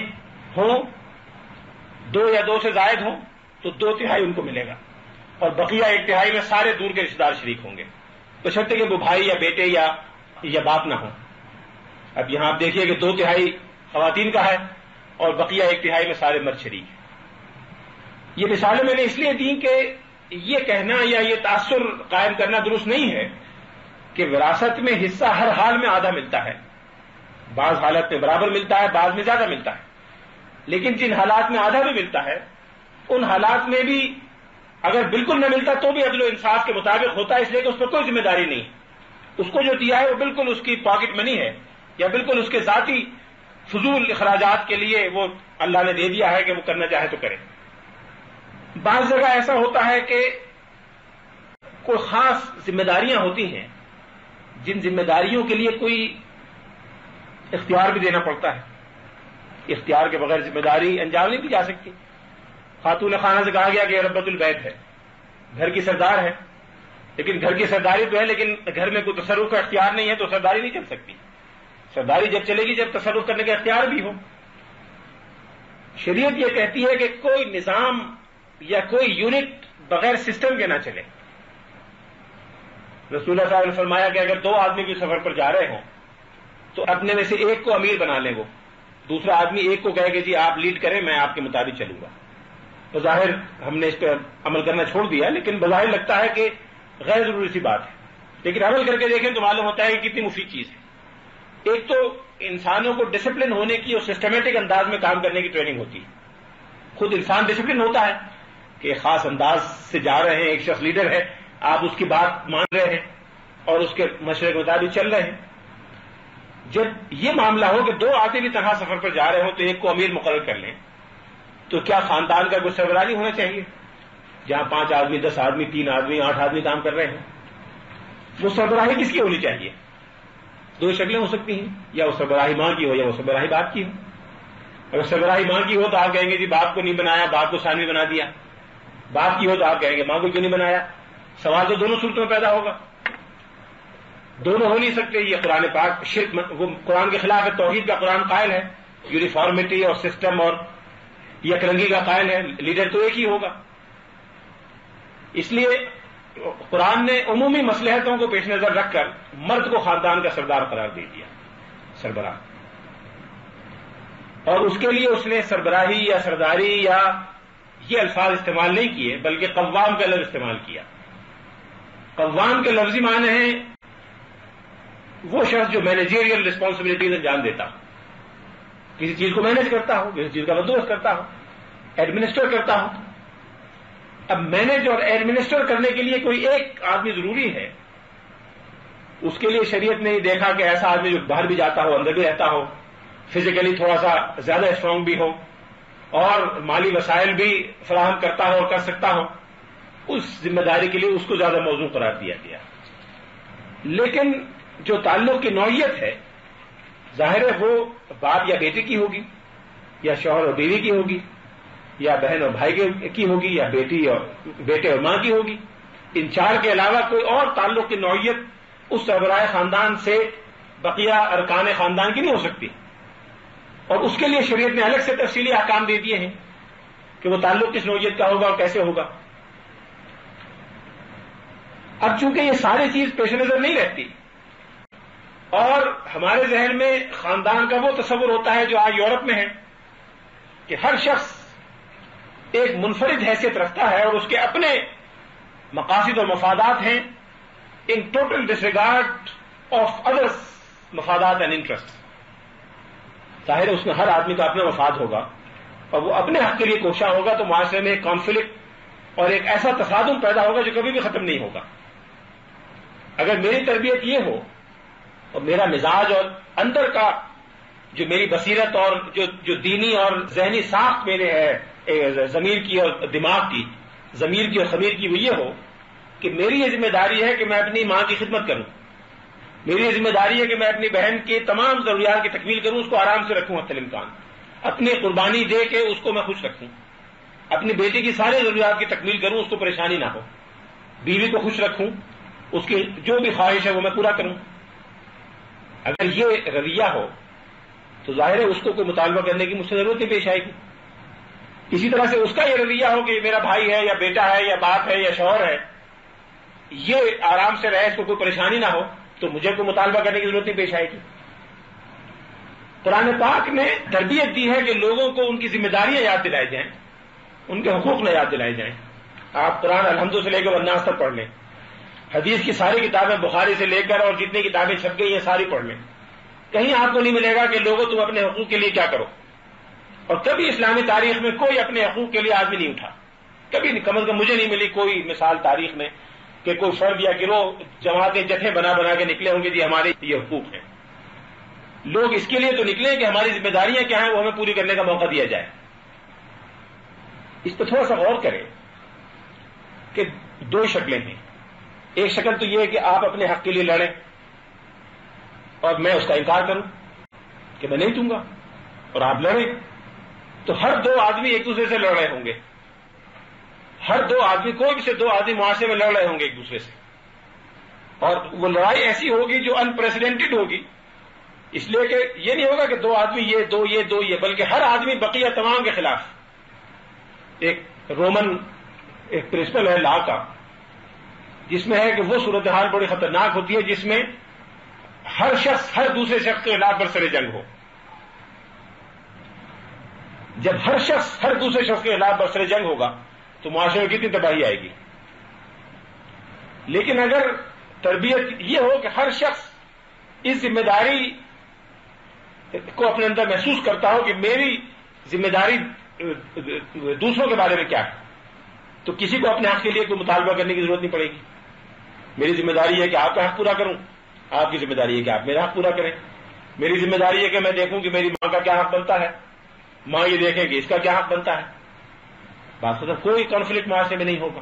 [SPEAKER 2] ہوں، 2 یا 2 سے زائد ہوں تو 2/3 ان کو ملے گا، اور بقیہ 1/3 میں سارے دور کے رشتے دار شریک ہوں گے، بشرطے کہ وہ بھائی یا بیٹے یا باپ نہ ہوں. اب یہاں آپ دیکھیے کہ 2/3 خواتین کا ہے اور بقیہ 1/3 میں سارے مرد شریک ہیں. یہ مثالیں میں نے اس لیے دی کہ یہ کہنا یا یہ تاثر قائم کرنا درست نہیں ہے کہ وراثت میں حصہ ہر حال میں آدھا ملتا ہے. بعض حالت میں برابر ملتا ہے، بعض میں زیادہ ملتا ہے، لیکن جن حالات میں آدھا بھی ملتا ہے ان حالات میں بھی اگر بالکل نہ ملتا تو بھی عدل و انصاف کے مطابق ہوتا ہے، اس لیے کہ اس پر کوئی ذمہ داری نہیں. اس کو جو دیا ہے وہ بالکل اس کی پاکٹ منی ہے یا بالکل اس کے ذاتی فضول اخراجات کے لیے وہ اللہ نے دے دیا ہے کہ وہ کرنا چاہے تو کرے. بعض جگہ ایسا ہوتا ہے کہ کوئی خاص ذمہ داریاں ہوتی ہیں جن ذمہ داریوں کے لیے کوئی اختیار بھی دینا پڑتا ہے، اختیار کے بغیر ذمہ داری انجام نہیں دی جا سکتی. خاتون خانہ سے کہا گیا کہ یہ ربۃ البیت ہے، گھر کی سردار ہے، لیکن گھر کی سرداری تو ہے لیکن گھر میں کوئی تصرف کا اختیار نہیں ہے تو سرداری نہیں چل سکتی. سرداری جب چلے گی جب تصرف کرنے کا اختیار بھی ہو. شریعت یہ کہتی ہے کہ کوئی نظام یا کوئی یونٹ بغیر سسٹم کے نہ چلے. رسول اللہ صلی اللہ علیہ وسلم نے فرمایا کہ اگر 2 آدمی بھی سفر پر جا رہے ہوں تو اپنے میں سے ایک کو امیر بنا لیں، وہ دوسرا آدمی ایک کو کہے کہ جی آپ لیڈ کریں، میں آپ کے مطابق چلوں گا. بظاہر ہم نے اس پہ عمل کرنا چھوڑ دیا، لیکن بظاہر لگتا ہے کہ غیر ضروری سی بات ہے، لیکن عمل کر کے دیکھیں تو معلوم ہوتا ہے کہ کتنی مفید چیز ہے. ایک تو انسانوں کو ڈسپلن ہونے کی اور سسٹمیٹک انداز میں کام کرنے کی ٹریننگ ہوتی ہے. خود انسان ڈسپلن ہوتا ہے کہ خاص انداز سے جا رہے ہیں، ایک شخص لیڈر ہے، آپ اس کی بات مان رہے ہیں اور اس کے مشورے کے مطابق چل رہے ہیں. جب یہ معاملہ ہو کہ 2 آدمی بھی تنہا سفر پر جا رہے ہوں تو ایک کو امیر مقرر کر لیں، تو کیا خاندان کا کوئی سربراہ نہیں ہونا چاہیے؟ جہاں 5 آدمی 10 آدمی 3 آدمی 8 آدمی کام کر رہے ہیں، وہ سربراہی کس کی ہونی چاہیے؟ 2 شکلیں ہو سکتی ہیں، یا وہ سربراہی ماں کی ہو یا وہ سربراہی باپ کی ہو. اگر سربراہی ماں کی ہو تو آپ کہیں گے جی باپ کو نہیں بنایا، باپ کو ثانوی بنا دیا. باپ کی ہو تو آپ کہیں گے ماں کو کیوں نہیں بنایا. سوال تو دونوں صورتوں میں پیدا ہوگا. دونوں ہو نہیں سکتے. یہ قرآن پاک شرک، وہ قرآن کے خلاف ہے. توحید کا قرآن قائل ہے، یونیفارمٹی اور سسٹم اور یک رنگی کا قائل ہے. لیڈر تو ایک ہی ہوگا. اس لیے قرآن نے عمومی مصلحتوں کو پیش نظر رکھ کر مرد کو خاندان کا سردار قرار دے دیا، سربراہ. اور اس کے لیے اس نے سربراہی یا سرداری یا یہ الفاظ استعمال نہیں کیے، بلکہ قوام کا لفظ استعمال کیا. قوام کے لفظی معنی ہیں وہ شخص جو مینیجریل رسپانسبلٹیز انجام دیتا ہو، کسی چیز کو مینیج کرتا ہو، کسی چیز کا بندوبست کرتا ہو، ایڈمنسٹر کرتا ہو. اب مینیج اور ایڈمنسٹر کرنے کے لیے کوئی ایک آدمی ضروری ہے. اس کے لیے شریعت نے دیکھا کہ ایسا آدمی جو باہر بھی جاتا ہو، اندر بھی رہتا ہو، فزیکلی تھوڑا سا زیادہ اسٹرانگ بھی ہو اور مالی وسائل بھی فراہم کرتا ہو اور کر سکتا ہو. اس ذمہ داری کے لیے اس کو زیادہ موزوں قرار دیا گیا. لیکن جو تعلق کی نوعیت ہے، ظاہر ہے وہ باپ یا بیٹے کی ہوگی، یا شوہر اور بیوی کی ہوگی، یا بہن اور بھائی کی ہوگی، یا بیٹے اور ماں کی ہوگی. ان 4 کے علاوہ کوئی اور تعلق کی نوعیت اس سربراہ خاندان سے بقیہ ارکان خاندان کی نہیں ہو سکتی. اور اس کے لیے شریعت نے الگ سے تفصیلی احکام دے دیے ہیں کہ وہ تعلق کس نوعیت کا ہوگا اور کیسے ہوگا. اب چونکہ یہ ساری چیز پیش نظر نہیں رہتی اور ہمارے ذہن میں خاندان کا وہ تصور ہوتا ہے جو آج یورپ میں ہے کہ ہر شخص ایک منفرد حیثیت رکھتا ہے اور اس کے اپنے مقاصد اور مفادات ہیں، ان ٹوٹل ڈسریگارڈ آف ادرس مفادات اینڈ انٹرسٹ. ظاہر ہے اس میں ہر آدمی کا اپنا مفاد ہوگا اور وہ اپنے حق کے لیے کوشاں ہوگا، تو معاشرے میں ایک کانفلکٹ اور ایک ایسا تصادم پیدا ہوگا جو کبھی بھی ختم نہیں ہوگا. اگر میری تربیت یہ ہو اور میرا مزاج اور اندر کا جو میری بصیرت اور جو دینی اور ذہنی ساخت میرے ہے ضمیر کی اور دماغ کی، ضمیر کی اور خمیر کی، وہ یہ ہو کہ میری یہ ذمہ داری ہے کہ میں اپنی ماں کی خدمت کروں، میری یہ ذمہ داری ہے کہ میں اپنی بہن کی تمام ضروریات کی تکمیل کروں، اس کو آرام سے رکھوں حتی الامکان، اپنی قربانی دے کے اس کو میں خوش رکھوں، اپنی بیٹی کی ساری ضروریات کی تکمیل کروں، اس کو پریشانی نہ ہو، بیوی کو خوش رکھوں، اس کی جو بھی خواہش ہے وہ میں پورا کروں. اگر یہ رویہ ہو تو ظاہر ہے اس کو کوئی مطالبہ کرنے کی مجھ سے ضرورت نہیں پیش آئے گی. اسی طرح سے اس کا یہ رویہ ہو کہ میرا بھائی ہے یا بیٹا ہے یا باپ ہے یا شوہر ہے، یہ آرام سے رہے، اس کو کوئی پریشانی نہ ہو، تو مجھے کوئی مطالبہ کرنے کی ضرورت نہیں پیش آئے گی. قرآن پاک نے تربیت دی ہے کہ لوگوں کو ان کی ذمہ داریاں یاد دلائی جائیں، ان کے حقوق نہ یاد دلائے جائیں. آپ قرآن الحمد سے لے کر والناس تک پڑھ لیں، حدیث کی ساری کتابیں بخاری سے لے کر اور جتنی کتابیں چھپ گئی ہیں ساری پڑھ لیں، کہیں آپ کو نہیں ملے گا کہ لوگوں تم اپنے حقوق کے لیے کیا کرو. اور کبھی اسلامی تاریخ میں کوئی اپنے حقوق کے لیے آدمی نہیں اٹھا، کبھی نہیں، کم از کم مجھے نہیں ملی کوئی مثال تاریخ میں کہ کوئی فرد یا گروہ جماعتیں جتھے بنا بنا کے نکلے ہوں گے جی ہمارے یہ حقوق ہیں. لوگ اس کے لیے تو نکلے کہ ہماری ذمہ داریاں کیا ہیں وہ ہمیں پوری کرنے کا موقع دیا جائے. اس پہ تھوڑا سا غور کریں کہ 2 شکلیں ہیں. ایک شکل تو یہ ہے کہ آپ اپنے حق کے لیے لڑیں اور میں اس کا انکار کروں کہ میں نہیں دوں گا اور آپ لڑیں، تو ہر 2 آدمی ایک دوسرے سے لڑ رہے ہوں گے. ہر 2 آدمی، کوئی بھی سے 2 آدمی معاشرے میں لڑ رہے ہوں گے ایک دوسرے سے، اور وہ لڑائی ایسی ہوگی جو ان پریسیڈنٹڈ ہوگی اس لیے کہ یہ نہیں ہوگا کہ دو آدمی یہ دو یہ دو یہ، بلکہ ہر آدمی بقیہ تمام کے خلاف. ایک رومن ایک پرنسپل ہے لا کا، جس میں ہے کہ وہ صورتحال بڑی خطرناک ہوتی ہے جس میں ہر شخص ہر دوسرے شخص کے خلاف برسر جنگ ہو. جب ہر شخص ہر دوسرے شخص کے خلاف برسر جنگ ہوگا تو معاشرے میں کتنی تباہی آئے گی. لیکن اگر تربیت یہ ہو کہ ہر شخص اس ذمہ داری کو اپنے اندر محسوس کرتا ہو کہ میری ذمہ داری دوسروں کے بارے میں کیا ہے، تو کسی کو اپنے حق کے لیے کوئی مطالبہ کرنے کی ضرورت نہیں پڑے گی. میری ذمہ داری ہے کہ آپ کا حق پورا کروں، آپ کی ذمہ داری ہے کہ آپ میرا حق پورا کریں. میری ذمہ داری ہے کہ میں دیکھوں کہ میری ماں کا کیا حق بنتا ہے، ماں یہ دیکھیں کہ اس کا کیا حق بنتا ہے. بات ختم، کوئی کانفلکٹ معاشرے میں نہیں ہوگا.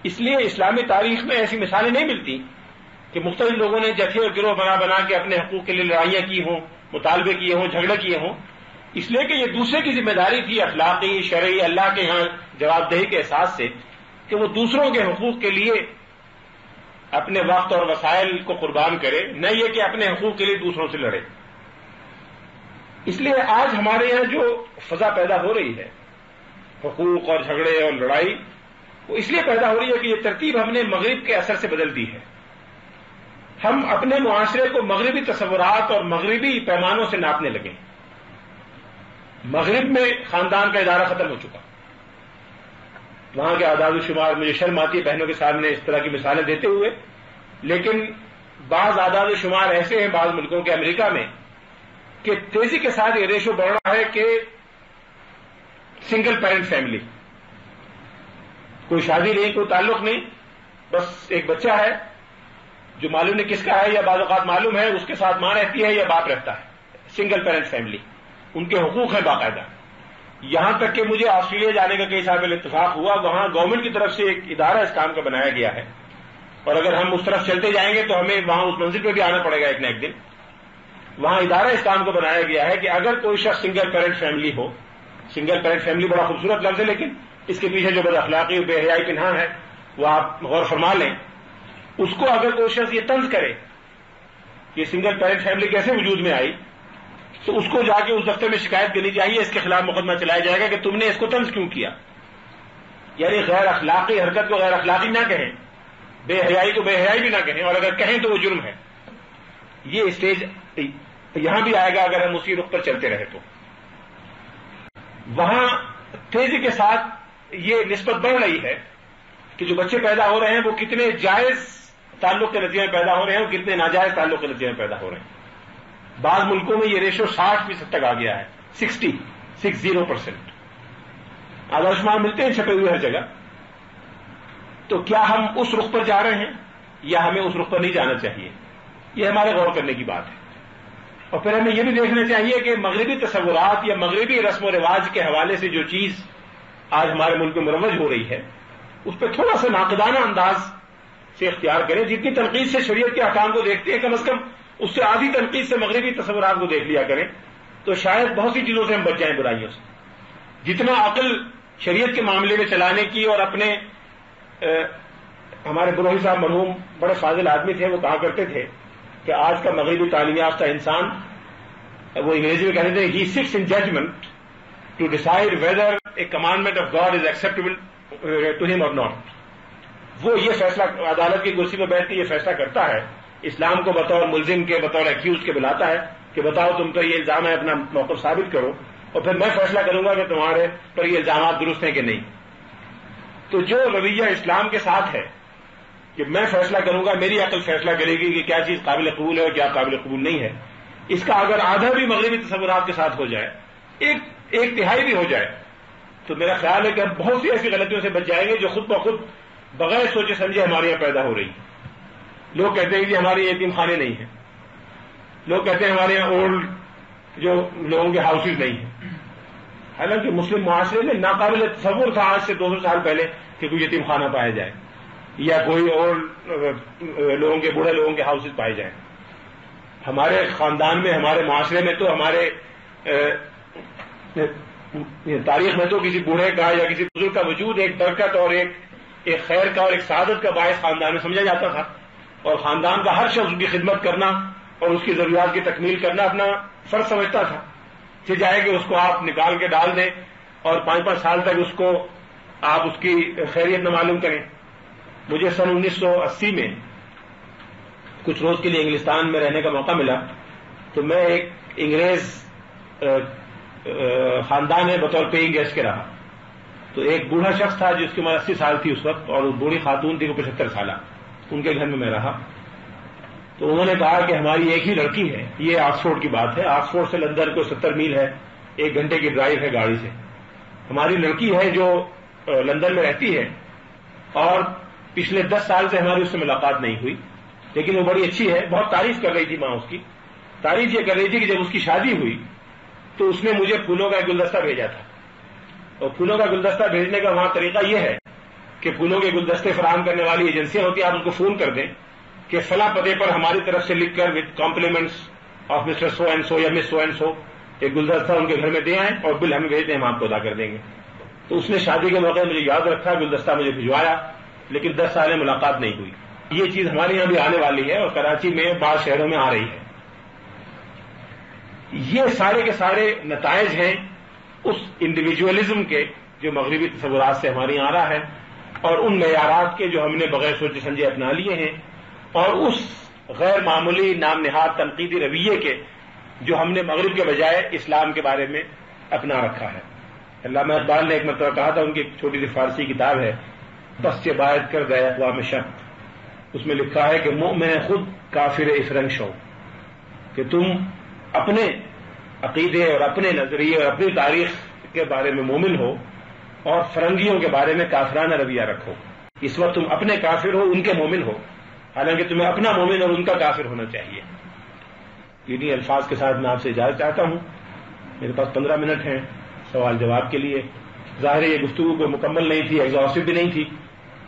[SPEAKER 2] اس لیے اسلامی تاریخ میں ایسی مثالیں نہیں ملتی کہ مختلف لوگوں نے جتھے اور گروہ بنا بنا کے اپنے حقوق کے لیے لڑائیاں کی ہوں، مطالبے کیے ہوں، جھگڑے کیے ہوں. اس لیے کہ یہ دوسرے کی ذمہ داری تھی اخلاقی شرعی اللہ کے ہاں جواب دہی کے احساس سے کہ وہ دوسروں کے حقوق کے لیے اپنے وقت اور وسائل کو قربان کرے، نہ یہ کہ اپنے حقوق کے لیے دوسروں سے لڑے. اس لیے آج ہمارے یہاں جو فضا پیدا ہو رہی ہے حقوق اور جھگڑے اور لڑائی، وہ اس لیے پیدا ہو رہی ہے کہ یہ ترتیب ہم نے مغرب کے اثر سے بدل دی ہے. ہم اپنے معاشرے کو مغربی تصورات اور مغربی پیمانوں سے ناپنے لگے. مغرب میں خاندان کا ادارہ ختم ہو چکا. وہاں کے اعداد و شمار، مجھے شرم آتی ہے بہنوں کے سامنے اس طرح کی مثالیں دیتے ہوئے، لیکن بعض اعداد و شمار ایسے ہیں بعض ملکوں کے، امریکہ میں، کہ تیزی کے ساتھ یہ ریشو بڑھ رہا ہے کہ سنگل پیرنٹ فیملی، کوئی شادی نہیں، کوئی تعلق نہیں، بس ایک بچہ ہے جو معلوم نہیں کس کا ہے یا بعض اوقات معلوم ہے اس کے ساتھ ماں رہتی ہے یا باپ رہتا ہے. سنگل پیرنٹ فیملی، ان کے حقوق ہیں باقاعدہ. یہاں تک کہ مجھے آسٹریلیا جانے کا کئی سال پہلے اتفاق ہوا، وہاں گورنمنٹ کی طرف سے ایک ادارہ اس کام کا بنایا گیا ہے، اور اگر ہم اس طرف چلتے جائیں گے تو ہمیں وہاں اس منزل پہ بھی آنا پڑے گا ایک نہ ایک دن. وہاں ادارہ اس کام کو بنایا گیا ہے کہ اگر کوئی شخص سنگل پیرنٹ فیملی ہو، سنگل پیرنٹ فیملی بڑا خوبصورت لفظ ہے لیکن اس کے پیچھے جو بد اخلاقی اور بے حیائی پنہان ہے وہ آپ غور فرما لیں. اس کو اگر کوئی شخص یہ طنز کرے کہ سنگل پیرنٹ فیملی کیسے وجود میں آئی، تو اس کو جا کے اس دفتر میں شکایت کرنی چاہیے، اس کے خلاف مقدمہ چلایا جائے گا کہ تم نے اس کو طنز کیوں کیا. یعنی غیر اخلاقی حرکت کو غیر اخلاقی نہ کہیں، بے حیائی کو بے حیائی بھی نہ کہیں، اور اگر کہیں تو وہ جرم ہے. یہ اسٹیج یہاں بھی آئے گا اگر ہم اسی رخ پر چلتے رہے تو. وہاں تیزی کے ساتھ یہ نسبت بڑھ رہی ہے کہ جو بچے پیدا ہو رہے ہیں وہ کتنے جائز تعلق کے نتیجے میں پیدا ہو رہے ہیں اور کتنے ناجائز تعلق کے نتیجے میں پیدا ہو رہے ہیں. بعض ملکوں میں یہ ریشو 60% تک آ گیا ہے، 60%. اعداد و شمار ملتے ہیں چھپے ہوئے ہر جگہ. تو کیا ہم اس رخ پر جا رہے ہیں یا ہمیں اس رخ پر نہیں جانا چاہیے؟ یہ ہمارے غور کرنے کی بات ہے. اور پھر ہمیں یہ بھی دیکھنا چاہیے کہ مغربی تصورات یا مغربی رسم و رواج کے حوالے سے جو چیز آج ہمارے ملک میں مروج ہو رہی ہے اس پہ تھوڑا سا ناقدانہ انداز سے اختیار کریں. جتنی تنقید سے شریعت کے احکام کو دیکھتے ہیں کم از کم اس سے آدھی تنقید سے مغربی تصورات کو دیکھ لیا کریں تو شاید بہت سی چیزوں سے ہم بچ جائیں، برائیوں سے. جتنا عقل شریعت کے معاملے میں چلانے کی، اور اپنے ہمارے بروہی صاحب مرحوم بڑے فاضل آدمی تھے، وہ کہا کرتے تھے کہ آج کا مغربی تعلیم یافتہ انسان، وہ انگریزی میں کہتے تھے he sits in judgment to decide whether a commandment of God is acceptable to him or not. وہ یہ فیصلہ عدالت کی کرسی پر بیٹھ کے یہ فیصلہ کرتا ہے، اسلام کو بطور ملزم کے، بطور ایکیوز کے بلاتا ہے کہ بتاؤ تم پر یہ الزام ہے، اپنا موقف ثابت کرو، اور پھر میں فیصلہ کروں گا کہ تمہارے پر یہ الزامات درست ہیں کہ نہیں. تو جو رویہ اسلام کے ساتھ ہے کہ میں فیصلہ کروں گا، میری عقل فیصلہ کرے گی کہ کیا چیز قابل قبول ہے اور کیا قابل قبول نہیں ہے، اس کا اگر آدھا بھی مغربی تصورات کے ساتھ ہو جائے، ایک تہائی بھی ہو جائے، تو میرا خیال ہے کہ ہم بہت سی ایسی غلطیوں سے بچ جائیں گے جو خود بخود بغیر سوچے سمجھے ہمارے یہاں پیدا ہو رہی ہیں. لوگ کہتے ہیں کہ ہمارے یتیم خانے نہیں ہیں، لوگ کہتے ہیں ہمارے یہاں اولڈ جو لوگوں کے ہاؤسز نہیں ہیں. حالانکہ مسلم معاشرے میں ناقابل تصور تھا آج سے 200 سال پہلے کہ کوئی یتیم خانہ پایا جائے یا کوئی اور لوگوں کے، بوڑھے لوگوں کے ہاؤسز پائے جائیں. ہمارے خاندان میں، ہمارے معاشرے میں تو، ہمارے تاریخ میں تو کسی بوڑھے کا یا کسی بزرگ کا وجود ایک برکت اور ایک خیر کا اور ایک سعادت کا باعث خاندان میں سمجھا جاتا تھا، اور خاندان کا ہر شخص کی خدمت کرنا
[SPEAKER 3] اور اس کی ضروریات کی تکمیل کرنا اپنا فرض سمجھتا تھا، کہ جائے کہ اس کو آپ نکال کے ڈال دیں اور 5-5 سال تک اس کو آپ اس کی خیریت نہ معلوم کریں۔ مجھے سن 1980 میں کچھ روز کے لیے انگلستان میں رہنے کا موقع ملا، تو میں ایک انگریز خاندان میں بطور پیئنگ گیسٹ کے رہا۔ تو ایک بوڑھا شخص تھا جس کی عمر 80 سال تھی اس وقت، اور بوڑھی خاتون تھی وہ 75 سالہ، ان کے گھر میں رہا۔ تو انہوں نے کہا کہ ہماری ایک ہی لڑکی ہے، یہ آکسفورڈ کی بات ہے، آکسفورڈ سے لندن کو 70 میل ہے، 1 گھنٹے کی ڈرائیو ہے گاڑی سے۔ ہماری لڑکی ہے جو لندن میں رہتی ہے، اور پچھلے 10 سال سے ہماری اس سے ملاقات نہیں ہوئی، لیکن وہ بڑی اچھی ہے۔ بہت تعریف کر رہی تھی ماں اس کی، تعریف یہ کر رہی تھی کہ جب اس کی شادی ہوئی تو اس نے مجھے پھولوں کا ایک گلدستہ بھیجا تھا، اور پھولوں کا گلدستہ بھیجنے کا وہاں طریقہ یہ ہے کہ پھولوں کے گلدستے فراہم کرنے والی ایجنسیاں ہوتی ہیں، آپ ان کو فون کر دیں کہ فلاں پتے پر ہماری طرف سے لکھ کر with compliments of mister so and so یا مس سو اینڈ سو ایک گلدستہ ان کے گھر میں دے آئیں اور بل ہمیں بھیج دیں، ہم آپ کو ادا کر دیں گے۔ تو اس نے شادی کے موقع مجھے یاد رکھا، گلدستہ مجھے بھجوایا، لیکن 10 سال میں ملاقات نہیں ہوئی۔ یہ چیز ہمارے یہاں بھی آنے والی ہے اور کراچی میں بعض شہروں میں آ رہی ہے۔ یہ سارے کے سارے نتائج ہیں اس انڈیویجولزم کے جو مغربی تصورات سے ہمارے یہاں آ رہا ہے، اور ان معیارات کے جو ہم نے بغیر سوچے سمجھے اپنا لیے ہیں، اور اس غیر معمولی نام نہاد تنقیدی رویے کے جو ہم نے مغرب کے بجائے اسلام کے بارے میں اپنا رکھا ہے۔ علامہ اقبال نے ایک مرتبہ کہا تھا، ان کی ایک چھوٹی سی فارسی کتاب ہے بس سے باعث کر گئے اقوام شق، اس میں لکھا ہے کہ مومن خود کافر افرنگ شو، کہ تم اپنے عقیدے اور اپنے نظریے اور اپنی تاریخ کے بارے میں مومن ہو اور فرنگیوں کے بارے میں کافرانہ رویہ رکھو۔ اس وقت تم اپنے کافر ہو، ان کے مومن ہو، حالانکہ تمہیں اپنا مومن اور ان کا کافر ہونا چاہیے۔ انہی الفاظ کے ساتھ میں آپ سے اجازت چاہتا ہوں۔ میرے پاس 15 منٹ ہیں سوال جواب کے لیے۔ ظاہر ہے یہ گفتگو کوئی مکمل نہیں تھی، ایگزاسٹو بھی نہیں تھی،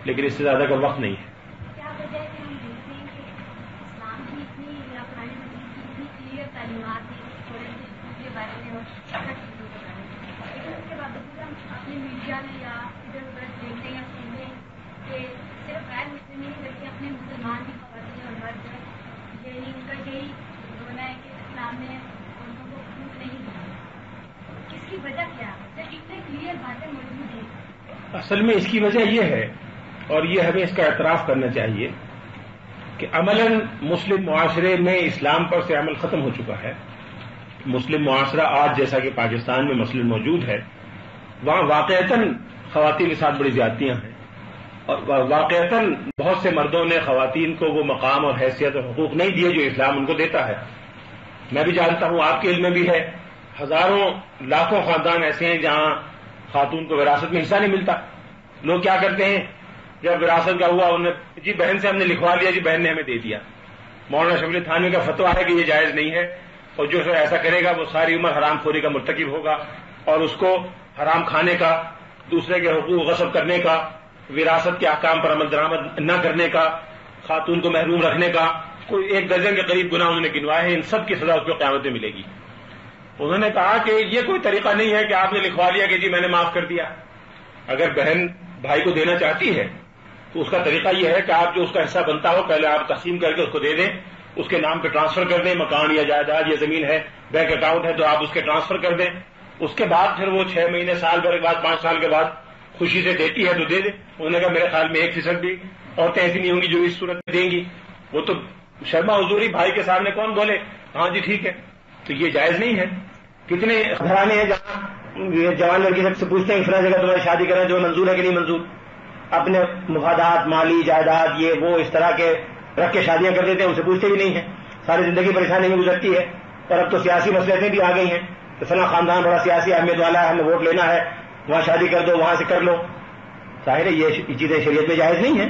[SPEAKER 3] لیکن اس سے زیادہ کا وقت نہیں ہے۔
[SPEAKER 4] کیا وجہ ہے کہ ہم دیکھتے ہیں کہ اسلام کی اتنی یا قرآن مجید کی اتنی کلیئر تعلیمات ہیں اسٹوڈنٹ کے بارے میں اور سب چیزوں کے بارے میں، لیکن اس کے باوجود ہم اپنے میڈیا میں یا ادھر ادھر دیکھتے ہیں یا سنتے ہیں کہ صرف غیر مسلم نہیں بلکہ اپنے مسلمان بھی خواتین اور مرد یہی ان کا یہی ہونا ہے کہ اسلام نے ان کو حقوق نہیں دیا۔ اس کی وجہ کیا ہے جب اتنے کلیئر باتیں موجود ہیں؟
[SPEAKER 3] اصل میں اس کی وجہ یہ ہے، اور یہ ہمیں اس کا اعتراف کرنا چاہیے، کہ عملاً مسلم معاشرے میں اسلام پر سے عمل ختم ہو چکا ہے۔ مسلم معاشرہ آج جیسا کہ پاکستان میں مسلم موجود ہے، وہاں واقعتاً خواتین کے ساتھ بڑی زیادتیاں ہیں، اور واقعتاً بہت سے مردوں نے خواتین کو وہ مقام اور حیثیت اور حقوق نہیں دیے جو اسلام ان کو دیتا ہے۔ میں بھی جانتا ہوں، آپ کے علم میں بھی ہے، ہزاروں لاکھوں خاندان ایسے ہیں جہاں خاتون کو وراثت میں حصہ نہیں ملتا۔ لوگ کیا کرتے ہیں، جب وراثت کا ہوا انہیں جی بہن سے ہم نے لکھوا لیا، جی بہن نے ہمیں دے دیا۔ مولانا شبلی تھانوی کا فتویٰ ہے کہ یہ جائز نہیں ہے، اور جو ایسا کرے گا وہ ساری عمر حرام خوری کا مرتکب ہوگا، اور اس کو حرام کھانے کا، دوسرے کے حقوق غصب کرنے کا، وراثت کے احکام پر عمل درآمد نہ کرنے کا، خاتون کو محروم رکھنے کا، کوئی 1 درجن کے قریب گناہ انہوں نے گنوائے ہیں۔ ان سب کی سزا اس کو قیامت میں ملے گی۔ انہوں نے کہا کہ یہ کوئی طریقہ نہیں ہے کہ آپ نے لکھوا لیا کہ جی میں نے معاف کر دیا۔ اگر بہن بھائی کو دینا چاہتی ہے تو اس کا طریقہ یہ ہے کہ آپ جو اس کا حصہ بنتا ہو پہلے آپ تقسیم کر کے اس کو دے دیں، اس کے نام پہ ٹرانسفر کر دیں، مکان یا جائیداد یا زمین ہے، بینک اکاؤنٹ ہے تو آپ اس کے ٹرانسفر کر دیں۔ اس کے بعد پھر وہ 6 مہینے سال بھر کے بعد 5 سال کے بعد خوشی سے دیتی ہے تو دے دیں۔ انہوں نے کہا میرے خیال میں 1% بھی عورتیں ایسی نہیں ہوں گی جو اس صورت میں دیں گی۔ وہ تو شرما حضوری بھائی کے سامنے کون بولے ہاں جی ٹھیک ہے، تو یہ جائز نہیں ہے۔ کتنے گھرانے ہیں جہاں جوان لڑکی سے پوچھتے ہیں فلاں جگہ تمہاری شادی کرنا جو منظور ہے کہ نہیں منظور، اپنے مفادات مالی جائیداد یہ وہ اس طرح کے رکھ کے شادیاں کر دیتے ہیں، ان سے پوچھتے بھی نہیں ہیں، ساری زندگی پریشانی میں گزرتی ہے۔ اور اب تو سیاسی مسئلے بھی آ گئی ہیں کہ فلاں خاندان بڑا سیاسی اہمیت والا ہے، ہمیں ووٹ لینا ہے، وہاں شادی کر دو، وہاں سے کر لو۔ ظاہر ہے یہ چیزیں شریعت میں جائز نہیں ہیں۔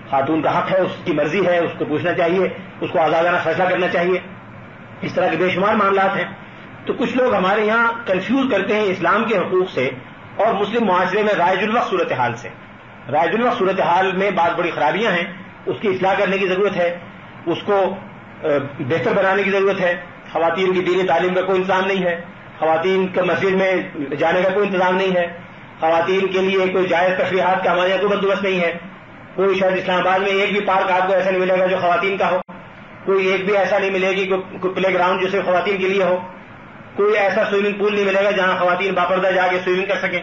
[SPEAKER 3] خاتون کا حق ہے، اس کی مرضی ہے، اس کو پوچھنا چاہیے، اس کو آزادانہ فیصلہ کرنا چاہیے۔ اس طرح کے بے شمار معاملات ہیں۔ تو کچھ لوگ ہمارے یہاں کنفیوز کرتے ہیں اسلام کے حقوق سے اور مسلم معاشرے میں رائج الوقت صورتحال سے۔ رائج الوقت صورتحال میں بعض بڑی خرابیاں ہیں، اس کی اصلاح کرنے کی ضرورت ہے، اس کو بہتر بنانے کی ضرورت ہے۔ خواتین کی دینی تعلیم کا کوئی انتظام نہیں ہے، خواتین کا مسجد میں جانے کا کوئی انتظام نہیں ہے، خواتین کے لیے کوئی جائز تفریحات کا ہمارے یہاں کوئی بندوبست نہیں ہے۔ کوئی شاید اسلام آباد میں ایک بھی پارک آپ کو ایسا نہیں ملے گا جو خواتین کا ہو۔
[SPEAKER 2] کوئی ایک بھی ایسا نہیں ملے گی کوئی پلے گراؤنڈ جو صرف خواتین کے لیے ہو، کوئی ایسا سوئمنگ پول نہیں ملے گا جہاں خواتین باپردہ جا کے سوئمنگ کر سکیں.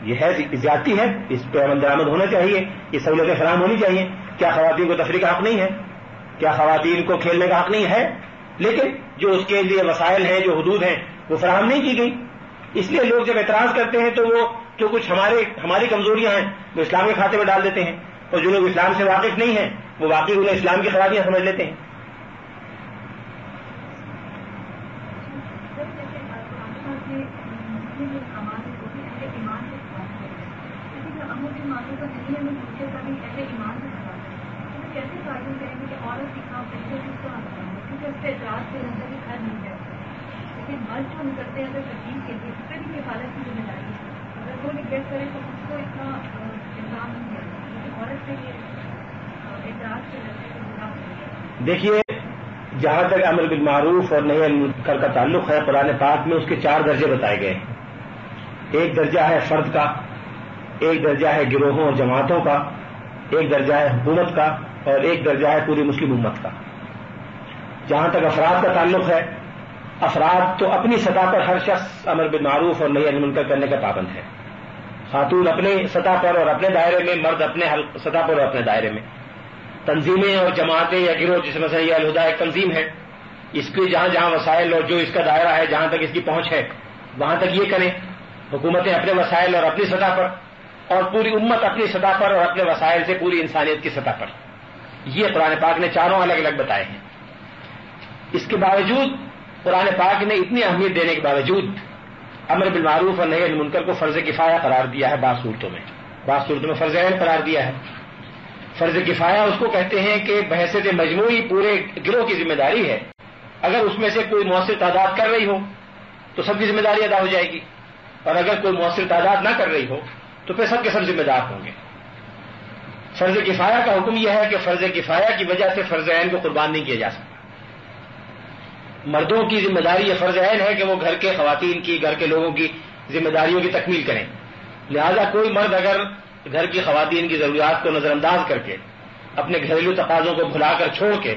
[SPEAKER 2] یہ ہے زیادتی ہے، اس پہ عمل درآمد ہونا چاہیے، یہ سہولتیں فراہم ہونی چاہیے. کیا خواتین کو تفریح کا حق نہیں ہے؟ کیا خواتین کو کھیلنے کا حق نہیں ہے؟ لیکن جو اس کے لیے وسائل ہیں، جو حدود ہیں، وہ فراہم نہیں کی گئی. اس لیے لوگ جب اعتراض کرتے ہیں تو وہ جو کچھ ہماری کمزوریاں ہیں وہ اسلام کے کھاتے میں ڈال دیتے ہیں، اور جو لوگ اسلام سے واقف نہیں ہیں وہ واقعی انہیں اسلام کی خرابیاں سمجھ لیتے ہیں. دیکھیے، جہاں تک امر بالمعروف اور نہی عن المنکر کا تعلق ہے، قرآن پاک میں اس کے 4 درجے بتائے گئے ہیں. ایک درجہ ہے فرد کا، ایک درجہ ہے گروہوں اور جماعتوں کا، ایک درجہ ہے حکومت کا، اور ایک درجہ ہے پوری مسلم امت کا. جہاں تک افراد کا تعلق ہے، افراد تو اپنی سطح پر ہر شخص امر بالمعروف اور نہی عن المنکر کرنے کا پابند ہے. خاتون اپنے سطح پر اور اپنے دائرے میں، مرد اپنے سطح پر اور اپنے دائرے میں. تنظیمیں اور جماعتیں یا گروہ، جس میں سے یہ الہدیٰ ایک تنظیم ہے، اس کی جہاں جہاں وسائل اور جو اس کا دائرہ ہے، جہاں تک اس کی پہنچ ہے وہاں تک یہ کریں. حکومتیں اپنے وسائل اور اپنی سطح پر، اور پوری امت اپنی سطح پر اور اپنے وسائل سے پوری انسانیت کی سطح پر. یہ قرآن پاک نے 4 الگ الگ بتائے ہیں. اس کے باوجود قرآن پاک نے اتنی اہمیت دینے کے باوجود امر بالمعروف اور نہی عن المنکر کو فرض کفایہ قرار دیا ہے. بعض صورتوں میں فرض عین قرار دیا ہے. فرض کفایہ اس کو کہتے ہیں کہ بحیثیت مجموعی پورے گروہ کی ذمہ داری ہے. اگر اس میں سے کوئی مؤثر تعداد کر رہی ہو تو سب کی ذمہ داری ادا ہو جائے گی، اور اگر کوئی مؤثر تعداد نہ کر رہی ہو تو پھر سب کے سب ذمہ دار ہوں گے. فرض کفایہ کا حکم یہ ہے کہ فرض کفایہ کی وجہ سے فرض عین کو قربان نہیں کیا جا سکتا. مردوں کی ذمہ داری یہ فرض عین ہے کہ وہ گھر کے خواتین کی، گھر کے لوگوں کی ذمہ داریوں کی تکمیل کریں. لہذا کوئی مرد اگر گھر کی خواتین کی ضروریات کو نظر انداز کر کے، اپنے گھریلو تقاضوں کو بھلا کر چھوڑ کے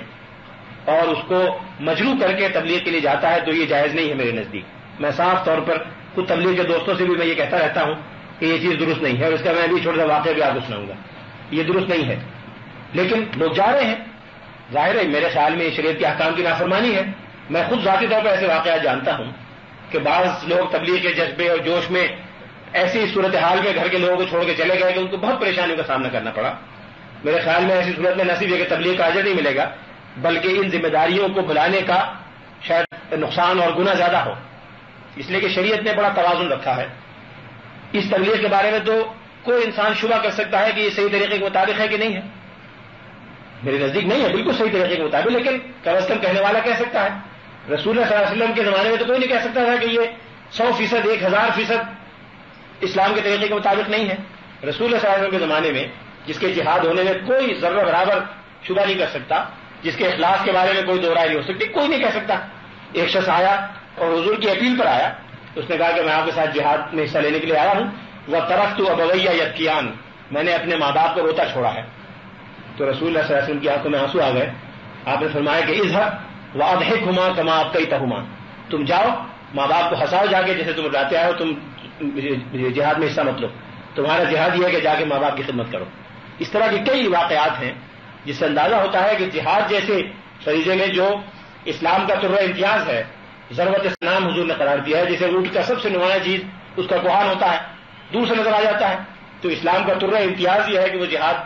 [SPEAKER 2] اور اس کو مجروح کر کے تبلیغ کے لیے جاتا ہے تو یہ جائز نہیں ہے میرے نزدیک. میں صاف طور پر خود تبلیغ کے دوستوں سے بھی میں یہ کہتا رہتا ہوں کہ یہ چیز درست نہیں ہے، اور اس کا میں بھی چھوٹا سا واقعہ بھی آپ کو سناؤں گا. یہ درست نہیں ہے، لیکن لوگ جا رہے ہیں. ظاہر ہے میرے خیال میں شریعت کے احکام کی نافرمانی ہے. میں خود ذاتی طور پر ایسے واقعات جانتا ہوں کہ بعض لوگ تبلیغ کے جذبے اور جوش میں ایسی صورتحال میں گھر کے لوگوں کو چھوڑ کے چلے گئے کہ ان کو بہت پریشانیوں کا سامنا کرنا پڑا. میرے خیال میں ایسی صورت میں نہ صرف یہ کہ تبلیغ کا اجر نہیں ملے گا، بلکہ ان ذمہ داریوں کو بھلانے کا شاید نقصان اور گناہ زیادہ ہو. اس لیے کہ شریعت نے بڑا توازن رکھا ہے. اس تبلیغ کے بارے میں تو کوئی انسان شبہ کر سکتا ہے کہ یہ صحیح طریقے کے مطابق ہے کہ نہیں ہے. میرے نزدیک نہیں ہے بالکل صحیح طریقے کے مطابق، لیکن کم از کم کہنے والا کہہ سکتا ہے. رسول اللہ صلی اللہ علیہ وسلم کے زمانے میں تو کوئی نہیں کہہ سکتا تھا کہ یہ 100%، 1000% اسلام کے طریقے کے مطابق نہیں ہے. رسول اللہ صلی اللہ علیہ وسلم کے زمانے میں جس کے جہاد ہونے میں کوئی ذرہ برابر شبہ نہیں کر سکتا، جس کے اخلاص کے بارے میں کوئی دو رائے نہیں ہو سکتی، کوئی نہیں کہہ سکتا. ایک شخص آیا اور حضور کی اپیل پر آیا، اس نے کہا کہ میں آپ کے ساتھ جہاد میں حصہ لینے کے لیے آیا ہوں. وَتَرَكْتُ أَبَوَيَّ يَبْكِيَانِ، میں نے اپنے ماں باپ کو روتا چھوڑا ہے. تو رسول اللہ صلی اللہ علیہ وسلم کی آنکھوں میں آنسو آ گئے. آپ نے فرمایا کہ اذهب وَأَضْحِكْهُمَا كَمَا أَبْكَيْتَهُمَا، تم جاؤ ماں باپ کو ہنساؤ جا کے جیسے تم رلاتے آئے ہو، تم جہاد میں حصہ مت لو. تمہارا جہاد یہ ہے کہ جا کے ماں باپ کی خدمت کرو. اس طرح کی کئی واقعات ہیں جس سے اندازہ ہوتا ہے کہ جہاد جیسے فریضے میں جو اسلام کا طرح امتیاز ہے، ضرورت اسلام حضور نے قرار دیا ہے. جیسے اونٹ کا سب سے نمایاں چیز اس کا کوہان ہوتا ہے، دور سے نظر آ جاتا ہے. تو اسلام کا طرح امتیاز یہ ہے کہ وہ جہاد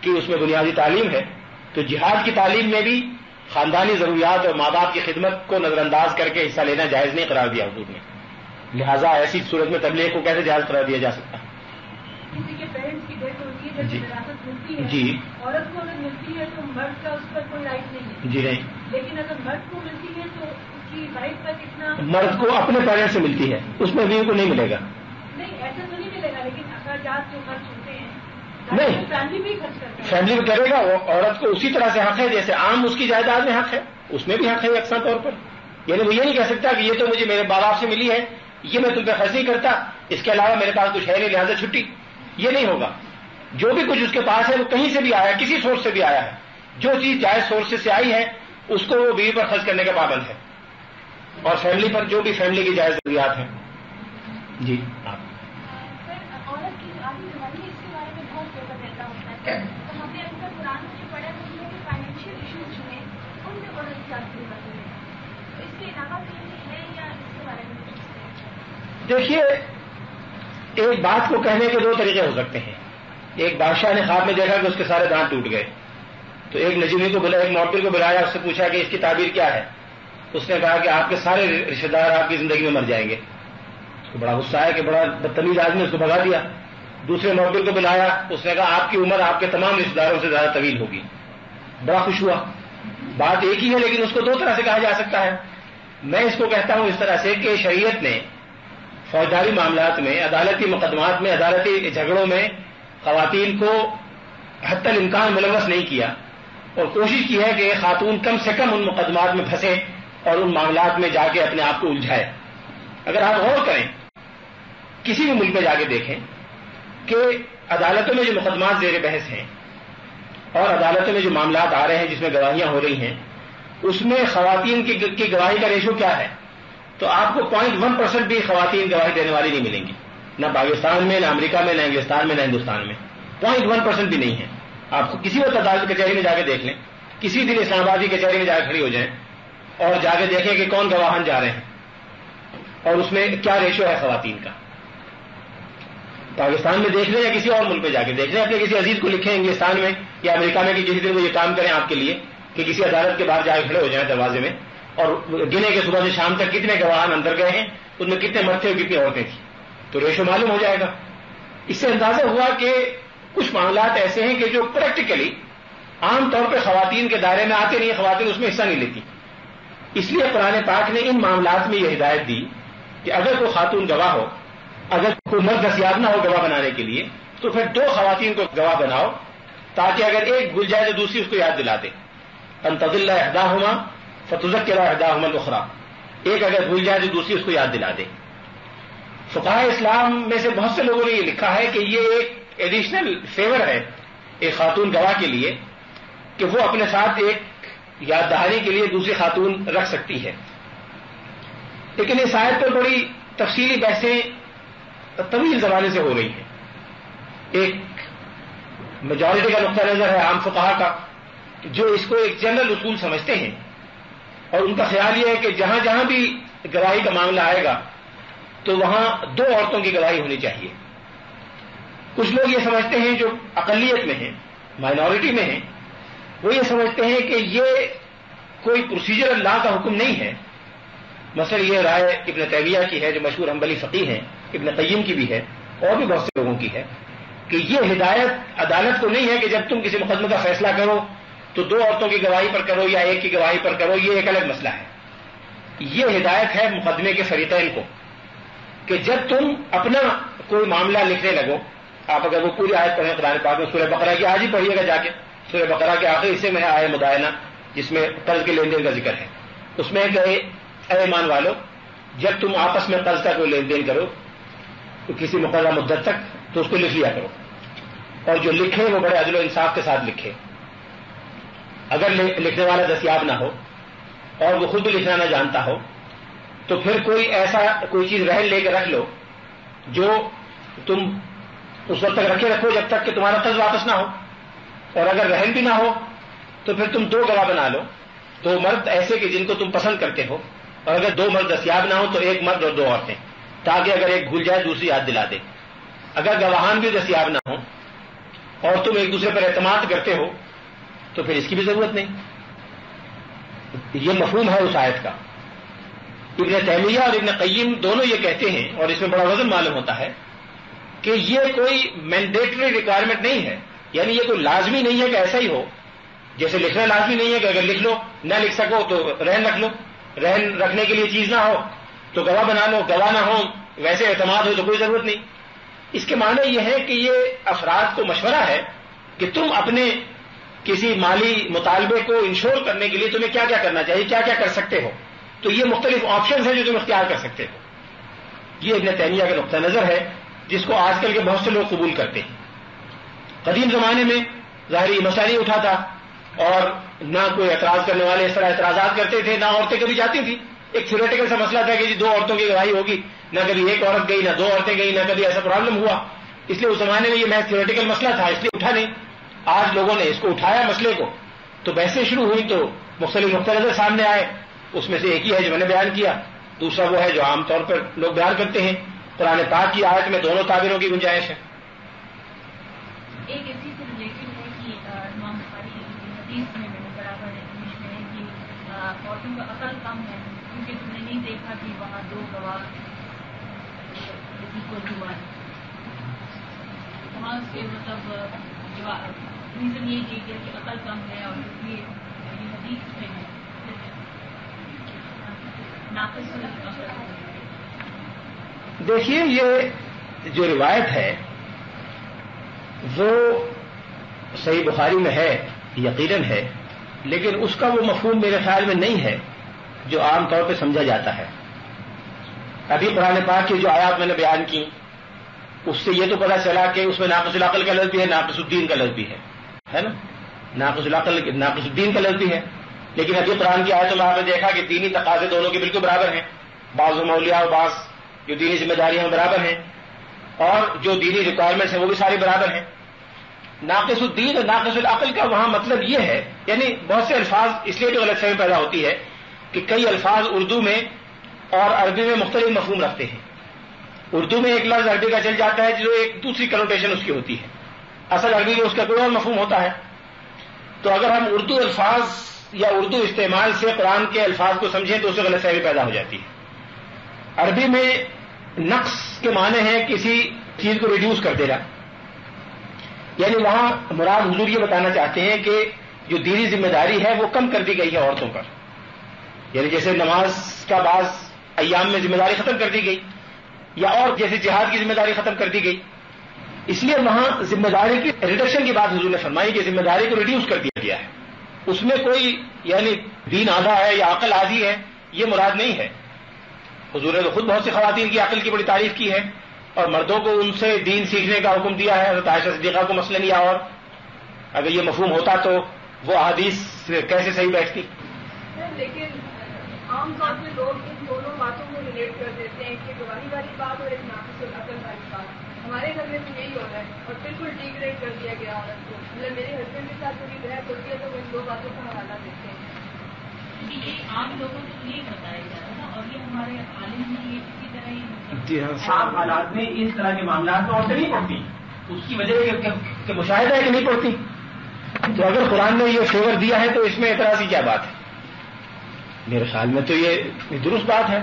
[SPEAKER 2] کی اس میں بنیادی تعلیم ہے. تو جہاد کی تعلیم میں بھی خاندانی ضروریات اور ماں باپ کی خدمت کو نظر انداز کر کے حصہ لینا جائز نہیں قرار دیا حضور نے. لہذا ایسی صورت میں تبلیغ کو کیسے جائز قرار دیا جا سکتا ہے؟
[SPEAKER 4] کسی کے پیرنٹس کی ڈیتھ ہوتی ہے، جب وراثت ملتی ہے،
[SPEAKER 2] جی،
[SPEAKER 4] عورت کو اگر ملتی ہے تو مرد کا اس پر کوئی رائٹ نہیں ہے.
[SPEAKER 2] جی نہیں،
[SPEAKER 4] لیکن اگر مرد کو ملتی ہے تو اس کی وائف پر کتنا؟
[SPEAKER 2] مرد کو اپنے پیرنٹ سے ملتی ہے، اس میں بیوی کو نہیں ملے گا.
[SPEAKER 4] نہیں ایسا تو نہیں ملے گا، لیکن اخراجات جو خرچ ہوتے ہیں
[SPEAKER 2] نہیں،
[SPEAKER 4] فیملی بھی خرچ کرتا ہے.
[SPEAKER 2] فیملی میں کرے گا. وہ عورت کو اسی طرح سے حق ہے جیسے عام اس کی جائیداد میں حق ہے، اس میں بھی حق ہے یکساں طور پر. یعنی وہ یہ نہیں کہہ سکتا کہ یہ تو مجھے میرے باپ سے ملی ہے، یہ میں تم پہ خرچ نہیں کرتا، اس کے علاوہ میرے پاس کچھ ہے نہیں لہٰذا چھٹی. یہ نہیں ہوگا. جو بھی کچھ اس کے پاس ہے وہ کہیں سے بھی آیا، کسی سورس سے بھی آیا ہے،
[SPEAKER 3] جو چیز جائز سورسز سے آئی ہے اس کو وہ بیوی پر خرچ کرنے کا پابند ہے، اور فیملی پر جو بھی فیملی کی جائز ضروریات ہیں. جی آپ
[SPEAKER 4] عورت کی آدمی ہے اس کے بارے میں بہت فوکس رہتا ہوتا ہے، تو ہم نے اکثر قرآن میں جو پڑھا ہے کہ فائنینشیل ایشوز جو ہیں ان میں عورت کی آدمی ہوتی ہے، تو اس کے علاوہ کہیں ہے یا اس کے بارے میں؟
[SPEAKER 3] دیکھیے، ایک بات کو کہنے کے دو طریقے ہو سکتے ہیں. ایک بادشاہ نے خواب میں دیکھا کہ اس کے سارے دانت ٹوٹ گئے، تو ایک نجومی کو بلایا، ایک معبر کو بلایا، اس سے پوچھا کہ اس کی تعبیر کیا ہے. اس نے کہا کہ آپ کے سارے رشتے دار آپ کی زندگی میں مر جائیں گے. اس کو بڑا غصہ آیا کہ بڑا بدتمیز آدمی، اس کو بھگا دیا. دوسرے معبر کو بلایا، اس نے کہا آپ کی عمر آپ کے تمام رشتے داروں سے زیادہ طویل ہوگی. بڑا خوش ہوا. بات ایک ہی ہے لیکن اس کو دو طرح سے کہا جا سکتا ہے. میں اس کو کہتا ہوں اس طرح سے کہ شریعت نے فوجداری معاملات میں، عدالتی مقدمات میں، عدالتی جھگڑوں میں خواتین کو حتی الامکان ملوث نہیں کیا، اور کوشش کی ہے کہ خاتون کم سے کم ان مقدمات میں پھنسے اور ان معاملات میں جا کے اپنے آپ کو الجھائے. اگر آپ غور کریں، کسی بھی ملک میں جا کے دیکھیں کہ عدالتوں میں جو مقدمات زیر بحث ہیں اور عدالتوں میں جو معاملات آ رہے ہیں جس میں گواہیاں ہو رہی ہیں، اس میں خواتین کی گواہی کا ریشو کیا ہے؟ تو آپ کو 0.1% بھی خواتین گواہی دینے والی نہیں ملیں گی، نہ پاکستان میں، نہ امریکہ میں، نہ انگلستان میں، نہ ہندوستان میں. 0.1% بھی نہیں ہے. آپ کو کسی وقت عدالت کچہری میں جا کے دیکھ لیں، کسی دن اسلام آباد کی کچہری میں جا کے کھڑی ہو جائیں اور جا کے دیکھیں کہ کون گواہان جا رہے ہیں اور اس میں کیا ریشو ہے خواتین کا. پاکستان میں دیکھ لیں یا کسی اور ملک میں جا کے دیکھ لیں، اپنے کسی عزیز کو لکھیں انگلستان میں یا امریکہ میں کہ کسی دن وہ یہ کام کریں آپ کے لیے کہ کسی عدالت کے باہر جا کے کھڑے ہو جائیں دروازے میں اور گنے کے صبح سے شام تک کتنے گواہان اندر گئے ہیں، ان میں کتنے مرد تھے اور کتنی عورتیں تھیں، تو ریشو معلوم ہو جائے گا. اس سے اندازہ ہوا کہ کچھ معاملات ایسے ہیں کہ جو پریکٹیکلی عام طور پہ خواتین کے دائرے میں آتے نہیں، خواتین اس میں حصہ نہیں لیتی. اس لیے قرآن پاک نے ان معاملات میں یہ ہدایت دی کہ اگر کوئی خاتون گواہ ہو، اگر کوئی مرد دستیاب نہ ہو گواہ بنانے کے لیے، تو پھر 2 خواتین کو گواہ بناؤ تاکہ اگر ایک بھول جائے تو دوسری اس کو یاد دلا دے. ان تضل احداہما فتذکر احداہما الاخری، ایک اگر بھول جائے تو دوسری اس کو یاد دلا دے. فقہاء اسلام میں سے بہت سے لوگوں نے یہ لکھا ہے کہ یہ ایک ایڈیشنل فیور ہے ایک خاتون گواہ کے لیے کہ وہ اپنے ساتھ ایک یاد دہانی کے لیے دوسری خاتون رکھ سکتی ہے. لیکن اس آیت پر بڑی تفصیلی بحثیں طویل زمانے سے ہو رہی ہیں. ایک میجورٹی کا نقطہ نظر ہے عام فقہاء کا جو اس کو ایک جنرل اصول سمجھتے ہیں، اور ان کا خیال یہ ہے کہ جہاں جہاں بھی گواہی کا معاملہ آئے گا تو وہاں 2 عورتوں کی گواہی ہونی چاہیے. کچھ لوگ یہ سمجھتے ہیں جو اقلیت میں ہیں، مائنورٹی میں ہیں، وہ یہ سمجھتے ہیں کہ یہ کوئی پروسیجر لا کا حکم نہیں ہے. مثلا یہ رائے ابن تیمیہ کی ہے جو مشہور حنبلی فقیہ ہیں، ابن قیم کی بھی ہے اور بھی بہت سے لوگوں کی ہے کہ یہ ہدایت عدالت کو نہیں ہے کہ جب تم کسی مقدمے کا فیصلہ کرو تو 2 عورتوں کی گواہی پر کرو یا ایک کی گواہی پر کرو، یہ ایک الگ مسئلہ ہے. یہ ہدایت ہے مقدمے کے فریقین کو کہ جب تم اپنا کوئی معاملہ لکھنے لگو، آپ اگر وہ پوری آیت پڑھیں قرآن پاک میں، سورہ بقرہ کی آج ہی پڑھیے گا جا کے، سورہ بقرہ کے آخری حصے میں ہے آیہ مدائنہ جس میں قرض کے لین دین کا ذکر ہے. اس میں کہ اے ایمان والو، جب تم آپس میں قرض کا کوئی لین دین کرو تو کسی مقررہ مدت تک تو اس کو لکھ لیا کرو، اور جو لکھے وہ بڑے عدل و انصاف کے ساتھ لکھے. اگر لکھنے والا دستیاب نہ ہو اور وہ خود بھی لکھنا نہ جانتا ہو تو پھر کوئی چیز رہن لے کے رکھ لو جو تم اس وقت تک رکھے رکھو جب تک کہ تمہارا قرض واپس نہ ہو، اور اگر رہن بھی نہ ہو تو پھر تم 2 گواہ بنا لو، 2 مرد ایسے کہ جن کو تم پسند کرتے ہو، اور اگر 2 مرد دستیاب نہ ہو تو 1 مرد اور 2 عورتیں، تاکہ اگر ایک بھول جائے دوسری یاد دلا دے. اگر گواہان بھی دستیاب نہ ہو اور تم ایک دوسرے پر اعتماد کرتے ہو تو پھر اس کی بھی ضرورت نہیں. یہ مفہوم ہے اس آیت کا. ابن تیمیہ اور ابن قیم دونوں یہ کہتے ہیں، اور اس میں بڑا وزن معلوم ہوتا ہے، کہ یہ کوئی مینڈیٹری ریکوائرمنٹ نہیں ہے، یعنی یہ کوئی لازمی نہیں ہے کہ ایسا ہی ہو. جیسے لکھنا لازمی نہیں ہے کہ اگر لکھ لو نہ لکھ سکو تو رہن رکھ لو، رہن رکھنے کے لیے چیز نہ ہو تو گواہ بنا لو، گواہ نہ ہو ویسے اعتماد ہو تو کوئی ضرورت نہیں. اس کے معنی یہ ہے کہ یہ افراد کو مشورہ ہے کہ تم اپنے کسی مالی مطالبے کو انشور کرنے کے لیے تمہیں کیا کیا کرنا چاہیے، کیا کیا کر سکتے ہو. تو یہ مختلف آپشنز ہیں جو تم اختیار کر سکتے ہو. یہ ابن تیمیہ کا نقطہ نظر ہے جس کو آج کل کے بہت سے لوگ قبول کرتے ہیں. قدیم زمانے میں ظاہر یہ مسئلہ نہیں اٹھا تھا اور نہ کوئی اعتراض کرنے والے اس طرح اعتراضات کرتے تھے، نہ عورتیں کبھی جاتی تھیں. ایک تھیوریٹیکل سا مسئلہ تھا کہ جی 2 عورتوں کی گواہی ہوگی، نہ کبھی ایک عورت گئی، نہ 2 عورتیں گئی، نہ کبھی ایسا پرابلم ہوا. اس لیے اس زمانے میں یہ محض تھیوریٹیکل مسئلہ تھا، اس لیے اٹھا نہیں. آج لوگوں نے اس کو اٹھایا مسئلے کو، تو بحثیں شروع ہوئی، تو مختلف نقطۂ نظر سامنے آئے. اس میں سے ایک ہی ہے جو میں نے بیان کیا، دوسرا وہ ہے جو عام طور پر لوگ بیان کرتے ہیں. قرآن پاک کی آیت میں دونوں تعبیروں کی گنجائش ہے.
[SPEAKER 4] ایک اسی سے ریلیٹڈ ہے کہ امام بخاری حدیث میں نے پڑھا ہے انگلش میں ہے کہ عورتوں کا عقل کم ہے کیونکہ تم نے نہیں دیکھا کہ وہاں 2 گواہ کو ہوا ہے. وہاں سے مطلب ریزن یہ دی گیا کہ عقل کم ہے اور اس لیے حدیث میں ہے ناقص العقل.
[SPEAKER 3] دیکھیے یہ جو روایت ہے وہ صحیح بخاری میں ہے، یقیناً ہے، لیکن اس کا وہ مفہوم میرے خیال میں نہیں ہے جو عام طور پہ سمجھا جاتا ہے. ابھی قرآن پاک کی جو آیات میں نے بیان کی اس سے یہ تو پتہ چلا کہ اس میں ناقص العقل کا لفظ بھی ہے، ناقص الدین کا لفظ بھی ہے نا. ناقص العقل ناقص الدین کا لفظ بھی ہے، لیکن ابھی قرآن کی آیتوں میں آپ نے دیکھا کہ دینی تقاضے دونوں کے بالکل برابر ہیں. بعض اولیاء اور بعض جو دینی ذمہ داریاں برابر ہیں، اور جو دینی ریکوائرمنٹس ہیں وہ بھی ساری برابر ہیں. ناقص الدین اور ناقص العقل کا وہاں مطلب یہ ہے، یعنی بہت سے الفاظ اس لیے بھی غلط فہمی پیدا ہوتی ہے کہ کئی الفاظ اردو میں اور عربی میں مختلف مفہوم رکھتے ہیں. اردو میں ایک لفظ عربی کا چل جاتا ہے جو ایک دوسری کنوٹیشن اس کی ہوتی ہے، اصل عربی میں اس کا کوئی اور مفہوم ہوتا ہے. تو اگر ہم اردو الفاظ یا اردو استعمال سے قرآن کے الفاظ کو سمجھیں تو اس سے غلط فہمی پیدا ہو جاتی ہے. عربی میں نقص کے معنی ہے کسی چیز کو ریڈیوس کر دینا، یعنی وہاں مراد حضور یہ بتانا چاہتے ہیں کہ جو دینی ذمہ داری ہے وہ کم کر دی گئی ہے عورتوں پر. یعنی جیسے نماز کا بعض ایام میں ذمہ داری ختم کر دی گئی، یا اور جیسے جہاد کی ذمہ داری ختم کر دی گئی، اس لیے وہاں ذمہ داری کی ریڈکشن کی بات حضور نے فرمائی کہ ذمہ داری کو ریڈیوس کر دیا گیا ہے. اس میں کوئی یعنی دین آدھا ہے یا عقل آدھی ہے یہ مراد نہیں ہے. حضور نے تو خود بہت سی خواتین کی عقل کی بڑی تعریف کی ہے اور مردوں کو ان سے دین سیکھنے کا حکم دیا ہے. حضرت عائشہ صدیقہ کو مثلاً یا اور اگر یہ مفہوم ہوتا تو وہ احادیث کیسے صحیح بیٹھتی.
[SPEAKER 5] لیکن عام طور پہ لوگ ان دونوں باتوں کو ریلیٹ کر دیتے ہیں کہ گواہی والی بات اور ایک ناقص العقل والی بات. ہمارے گھر میں تو یہی ہو رہا ہے اور بالکل ڈیگریڈ کر دیا گیا عورت کو. مطلب میرے ہسبینڈ کے ساتھ تھوڑی بحث ہوتی ہے تو وہ ان 2 باتوں کا حوالہ دیتے ہیں.
[SPEAKER 4] یہ عام لوگوں کو نہیں بتایا جا رہا اور یہ ہمارے عالم میں یہ اسی طرح ہی
[SPEAKER 3] جی ہاں،
[SPEAKER 2] عام حالات میں اس طرح کے معاملات میں عورتیں نہیں پڑتی. اس کی وجہ یہ
[SPEAKER 3] کہ مشاہدہ ہے کہ نہیں پڑتی. تو اگر قرآن نے یہ فیور دیا ہے تو اس میں اعتراض کی کیا بات ہے؟ میرے خیال میں تو یہ درست بات ہے.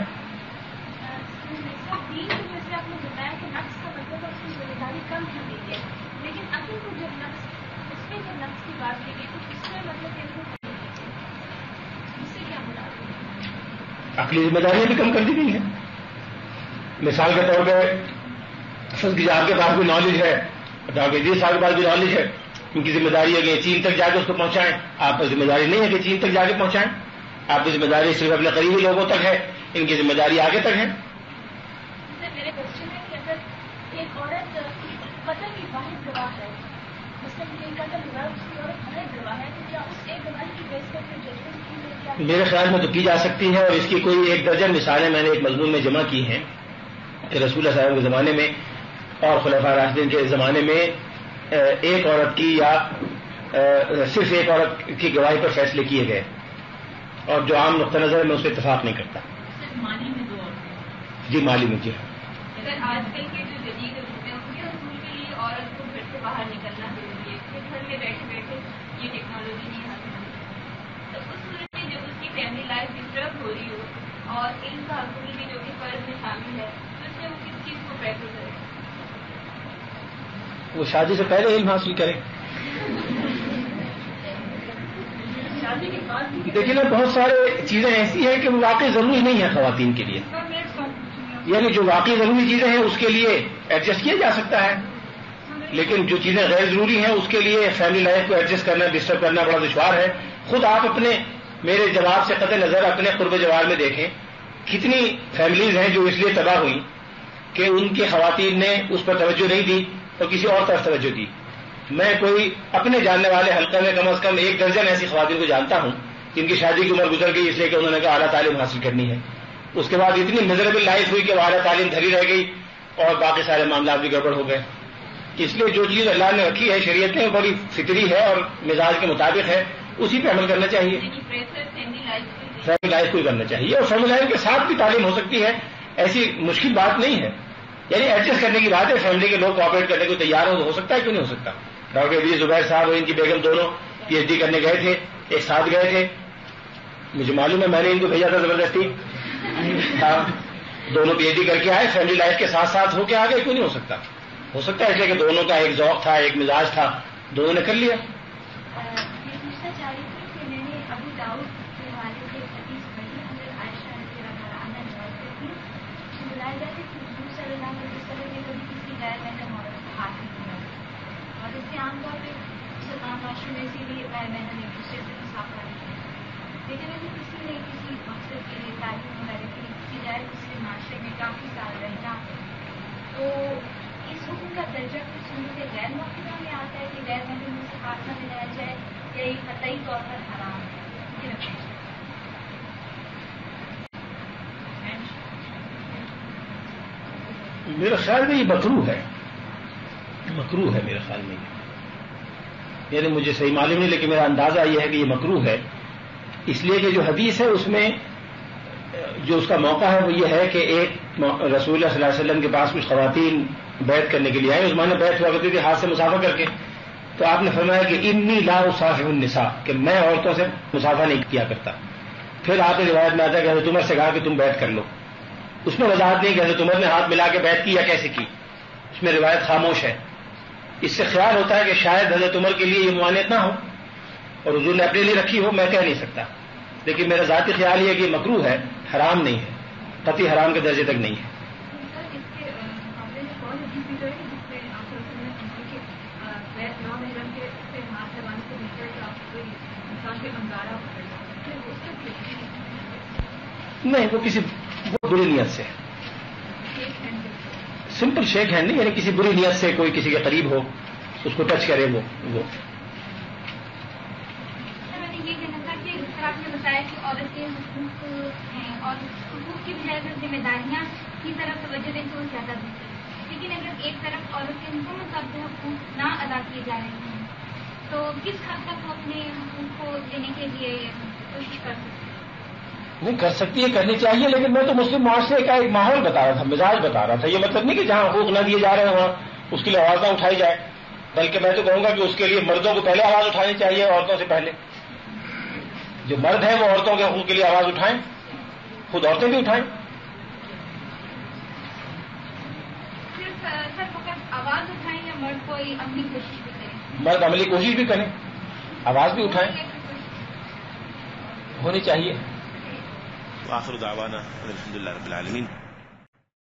[SPEAKER 4] جیسے آپ نے بتایا کہ نقص کا مطلب اس کی ذمہ داری کم کر دی ہے، لیکن عقل کو جب نقص اس میں جب نقص کی بات کی گئی تو اس میں مطلب اس سے کیا مراد ہے؟
[SPEAKER 3] عقلی ذمہ داریاں بھی کم کر دی گئی ہیں. مثال کے طور پہ آپ کے پاس بھی نالج ہے، ڈاکٹر جی صاحب کے پاس بھی نالج ہے، ان کی ذمہ داری ہے کہ چین تک جا کے اس کو پہنچائیں. آپ کی ذمہ داری نہیں ہے کہ چین تک جا کے پہنچائیں. آپ کی ذمہ داری صرف اپنے قریبی لوگوں تک ہے، ان کی ذمہ داری آگے تک ہے.
[SPEAKER 4] میرے کوشچن ہے کہ اگر ایک عورت قتل کی واحد گواہ ہے، مثلاً قتل ہوا اس کی عورت واحد گواہ ہے، تو کیا اس ایک گواہی کی بیس پر ججمنٹ کی؟
[SPEAKER 3] میرے خیال میں تو کی جا سکتی ہے، اور اس کی کوئی 1 درجن مثالیں میں نے ایک مضمون میں جمع کی ہیں کہ رسول اللہ صاحب کے زمانے میں اور خلفاء راشدین کے زمانے میں ایک عورت کی یا صرف ایک عورت کی گواہی پر فیصلے کیے گئے، اور جو عام نقطہ نظر میں اس پہ اتفاق نہیں کرتا.
[SPEAKER 4] مالی میں 2 عورتیں.
[SPEAKER 3] جی مالی میں جی.
[SPEAKER 4] اگر آج کل کے جو جدید ہوتے ہیں ان کے حصول کے لیے عورت کو گھر سے باہر نکلنا ضروری ہے کہ گھر میں بیٹھے بیٹھے یہ ٹیکنالوجی نہیں حاصل ہوتی، تو اس صورت میں جب اس کی فیملی لائف ڈسٹرب ہو رہی ہو اور ان کا حصول بھی جو کہ فرض میں شامل ہے تو اس میں وہ کس چیز کو پریفر کرے؟
[SPEAKER 3] وہ شادی سے پہلے علم حاصل کرے.
[SPEAKER 4] شادی کے بعد
[SPEAKER 3] دیکھیے نا بہت سارے چیزیں ایسی ہیں کہ وہ واقعی ضروری نہیں ہے خواتین کے لیے. یعنی جو واقعی ضروری چیزیں ہیں اس کے لیے ایڈجسٹ کیا جا سکتا ہے، لیکن جو چیزیں غیر ضروری ہیں اس کے لیے فیملی لائف کو ایڈجسٹ کرنا ڈسٹرب کرنا بڑا دشوار ہے. خود آپ اپنے میرے جواب سے قطع نظر اپنے قرب جوار میں دیکھیں کتنی فیملیز ہیں جو اس لیے تباہ ہوئی کہ ان کی خواتین نے اس پر توجہ نہیں دی اور کسی اور طرف توجہ دی. میں کوئی اپنے جاننے والے حلقے میں کم از کم 1 درجن ایسی خواتین کو جانتا ہوں جن کی شادی کی عمر گزر گئی اس لیے کہ انہوں نے کہا اعلیٰ تعلیم حاصل کرنی ہے. اس کے بعد اتنی میزریبل لائف ہوئی کہ وہ اعلیٰ تعلیم دھری رہ گئی اور باقی سارے معاملات بھی گڑبڑ ہو گئے. اس لیے جو چیز اللہ نے رکھی ہے شریعت میں بڑی فطری ہے اور مزاج کے مطابق ہے, اسی پہ عمل کرنا چاہیے. فیملی لائف کو ہی کرنا چاہیے اور فیملی لائف کے ساتھ بھی تعلیم ہو سکتی ہے, ایسی مشکل بات نہیں ہے. یعنی ایڈجسٹ کرنے کی بات ہے, فیملی کے لوگ کوآپریٹ کرنے کو تیار ہو سکتا ہے, کیوں نہیں ہو سکتا. ڈاکٹر وی زبیر صاحب اور ان کی بیگم دونوں پی ایچ ڈی کرنے گئے تھے, ایک ساتھ گئے تھے. مجھے معلوم ہے میں نے ان کو بھیجا تھا زبردستی. ہاں, دونوں پی ایچ ڈی کر کے آئے, فیملی لائف کے ساتھ ساتھ ہو کے آ گئے, کیوں نہیں ہو سکتا. ہو سکتا ہے اس لیے کہ دونوں کا ایک ذوق تھا, ایک مزاج تھا, دونوں نے کر لیا.
[SPEAKER 4] اور اس سے عام طور پہ مسلمان معاشرے میں اسی لیے بہن بہن ایک دوسرے سے انصاف کریں, لیکن اگر کسی نے کسی مقصد کے لیے تعلیم وغیرہ کے لیے کسی غیر مسلم معاشرے میں کافی سال رہنا, تو اس حکم کا درجہ کچھ صورت غیر موقعہ میں آتا ہے کہ غیر محرم سے خاتمہ دلایا جائے یا یہ قطعی طور پر حرام ہے.
[SPEAKER 3] میرے خیال میں یہ مکروہ ہے, مکروہ ہے میرے خیال میں. یعنی مجھے صحیح معلوم نہیں لیکن میرا اندازہ یہ ہے کہ یہ مکروہ ہے, اس لیے کہ جو حدیث ہے اس میں جو اس کا موقع ہے وہ یہ ہے کہ ایک رسول اللہ صلی اللہ علیہ وسلم کے پاس کچھ خواتین بیعت کرنے کے لیے آئے. اس زمانے میں بیعت ہوا کرتی تھی ہاتھ سے مسافہ کر کے, تو آپ نے فرمایا کہ انی لا اصافح النساء, کہ میں عورتوں سے مسافہ نہیں کیا کرتا. پھر آپ نے روایت میں آتا ہے کہ حضرت عمر سے کہا کہ تم بیعت کر لو. اس میں وضاحت نہیں کہ حضرت عمر نے ہاتھ ملا کے بیعت کی یا کیسے کی, اس میں روایت خاموش ہے. اس سے خیال ہوتا ہے کہ شاید حضرت عمر کے لیے یہ ممانعت نہ ہو اور حضور نے اپنے لیے رکھی ہو, میں کہہ نہیں سکتا. لیکن میرا ذاتی خیال یہ ہے کہ یہ مکروہ ہے, حرام نہیں ہے, قطعی حرام کے درجے تک نہیں ہے. نہیں, وہ کسی بہت بری نیت سے, سمپل شیک ہینڈ نہیں, یعنی کسی بری نیت سے کوئی کسی کے قریب ہو اس کو ٹچ کرے وہ.
[SPEAKER 4] یہ کہنا تھا کہ جس طرح آپ نے بتایا کہ عورت کے حقوق ہیں اور حقوق کی بجائے اگر ذمہ داریاں کی طرف توجہ دیں تو زیادہ بہتر ہے. لیکن اگر ایک طرف عورت کے مکمل طور پہ حقوق نہ ادا کیے جا رہے ہیں تو کس حد تک وہ اپنے حقوق کو دینے کے لیے کوشش کر سکتے ہیں؟
[SPEAKER 3] نہیں کر سکتی ہے, کرنی چاہیے, لیکن میں تو مسلم معاشرے کا ایک ماحول بتا رہا تھا, مزاج بتا رہا تھا. یہ مطلب نہیں کہ جہاں حقوق نہ دیے جا رہے ہیں وہاں اس کے لیے آواز نہ اٹھائی جائے, بلکہ میں تو کہوں گا کہ اس کے لیے مردوں کو پہلے آواز اٹھانی چاہیے, عورتوں سے پہلے. جو مرد ہیں وہ عورتوں کے حقوق کے لیے آواز اٹھائیں, خود عورتیں بھی اٹھائیں.
[SPEAKER 4] صرف سر فقط آواز اٹھائیں یا مرد کوئی عملی کوشش بھی کریں؟
[SPEAKER 3] مرد عملی کوشش بھی کریں, آواز بھی اٹھائیں, ہونی چاہیے.
[SPEAKER 1] وآخر دعوانا الحمد للہ رب العالمین.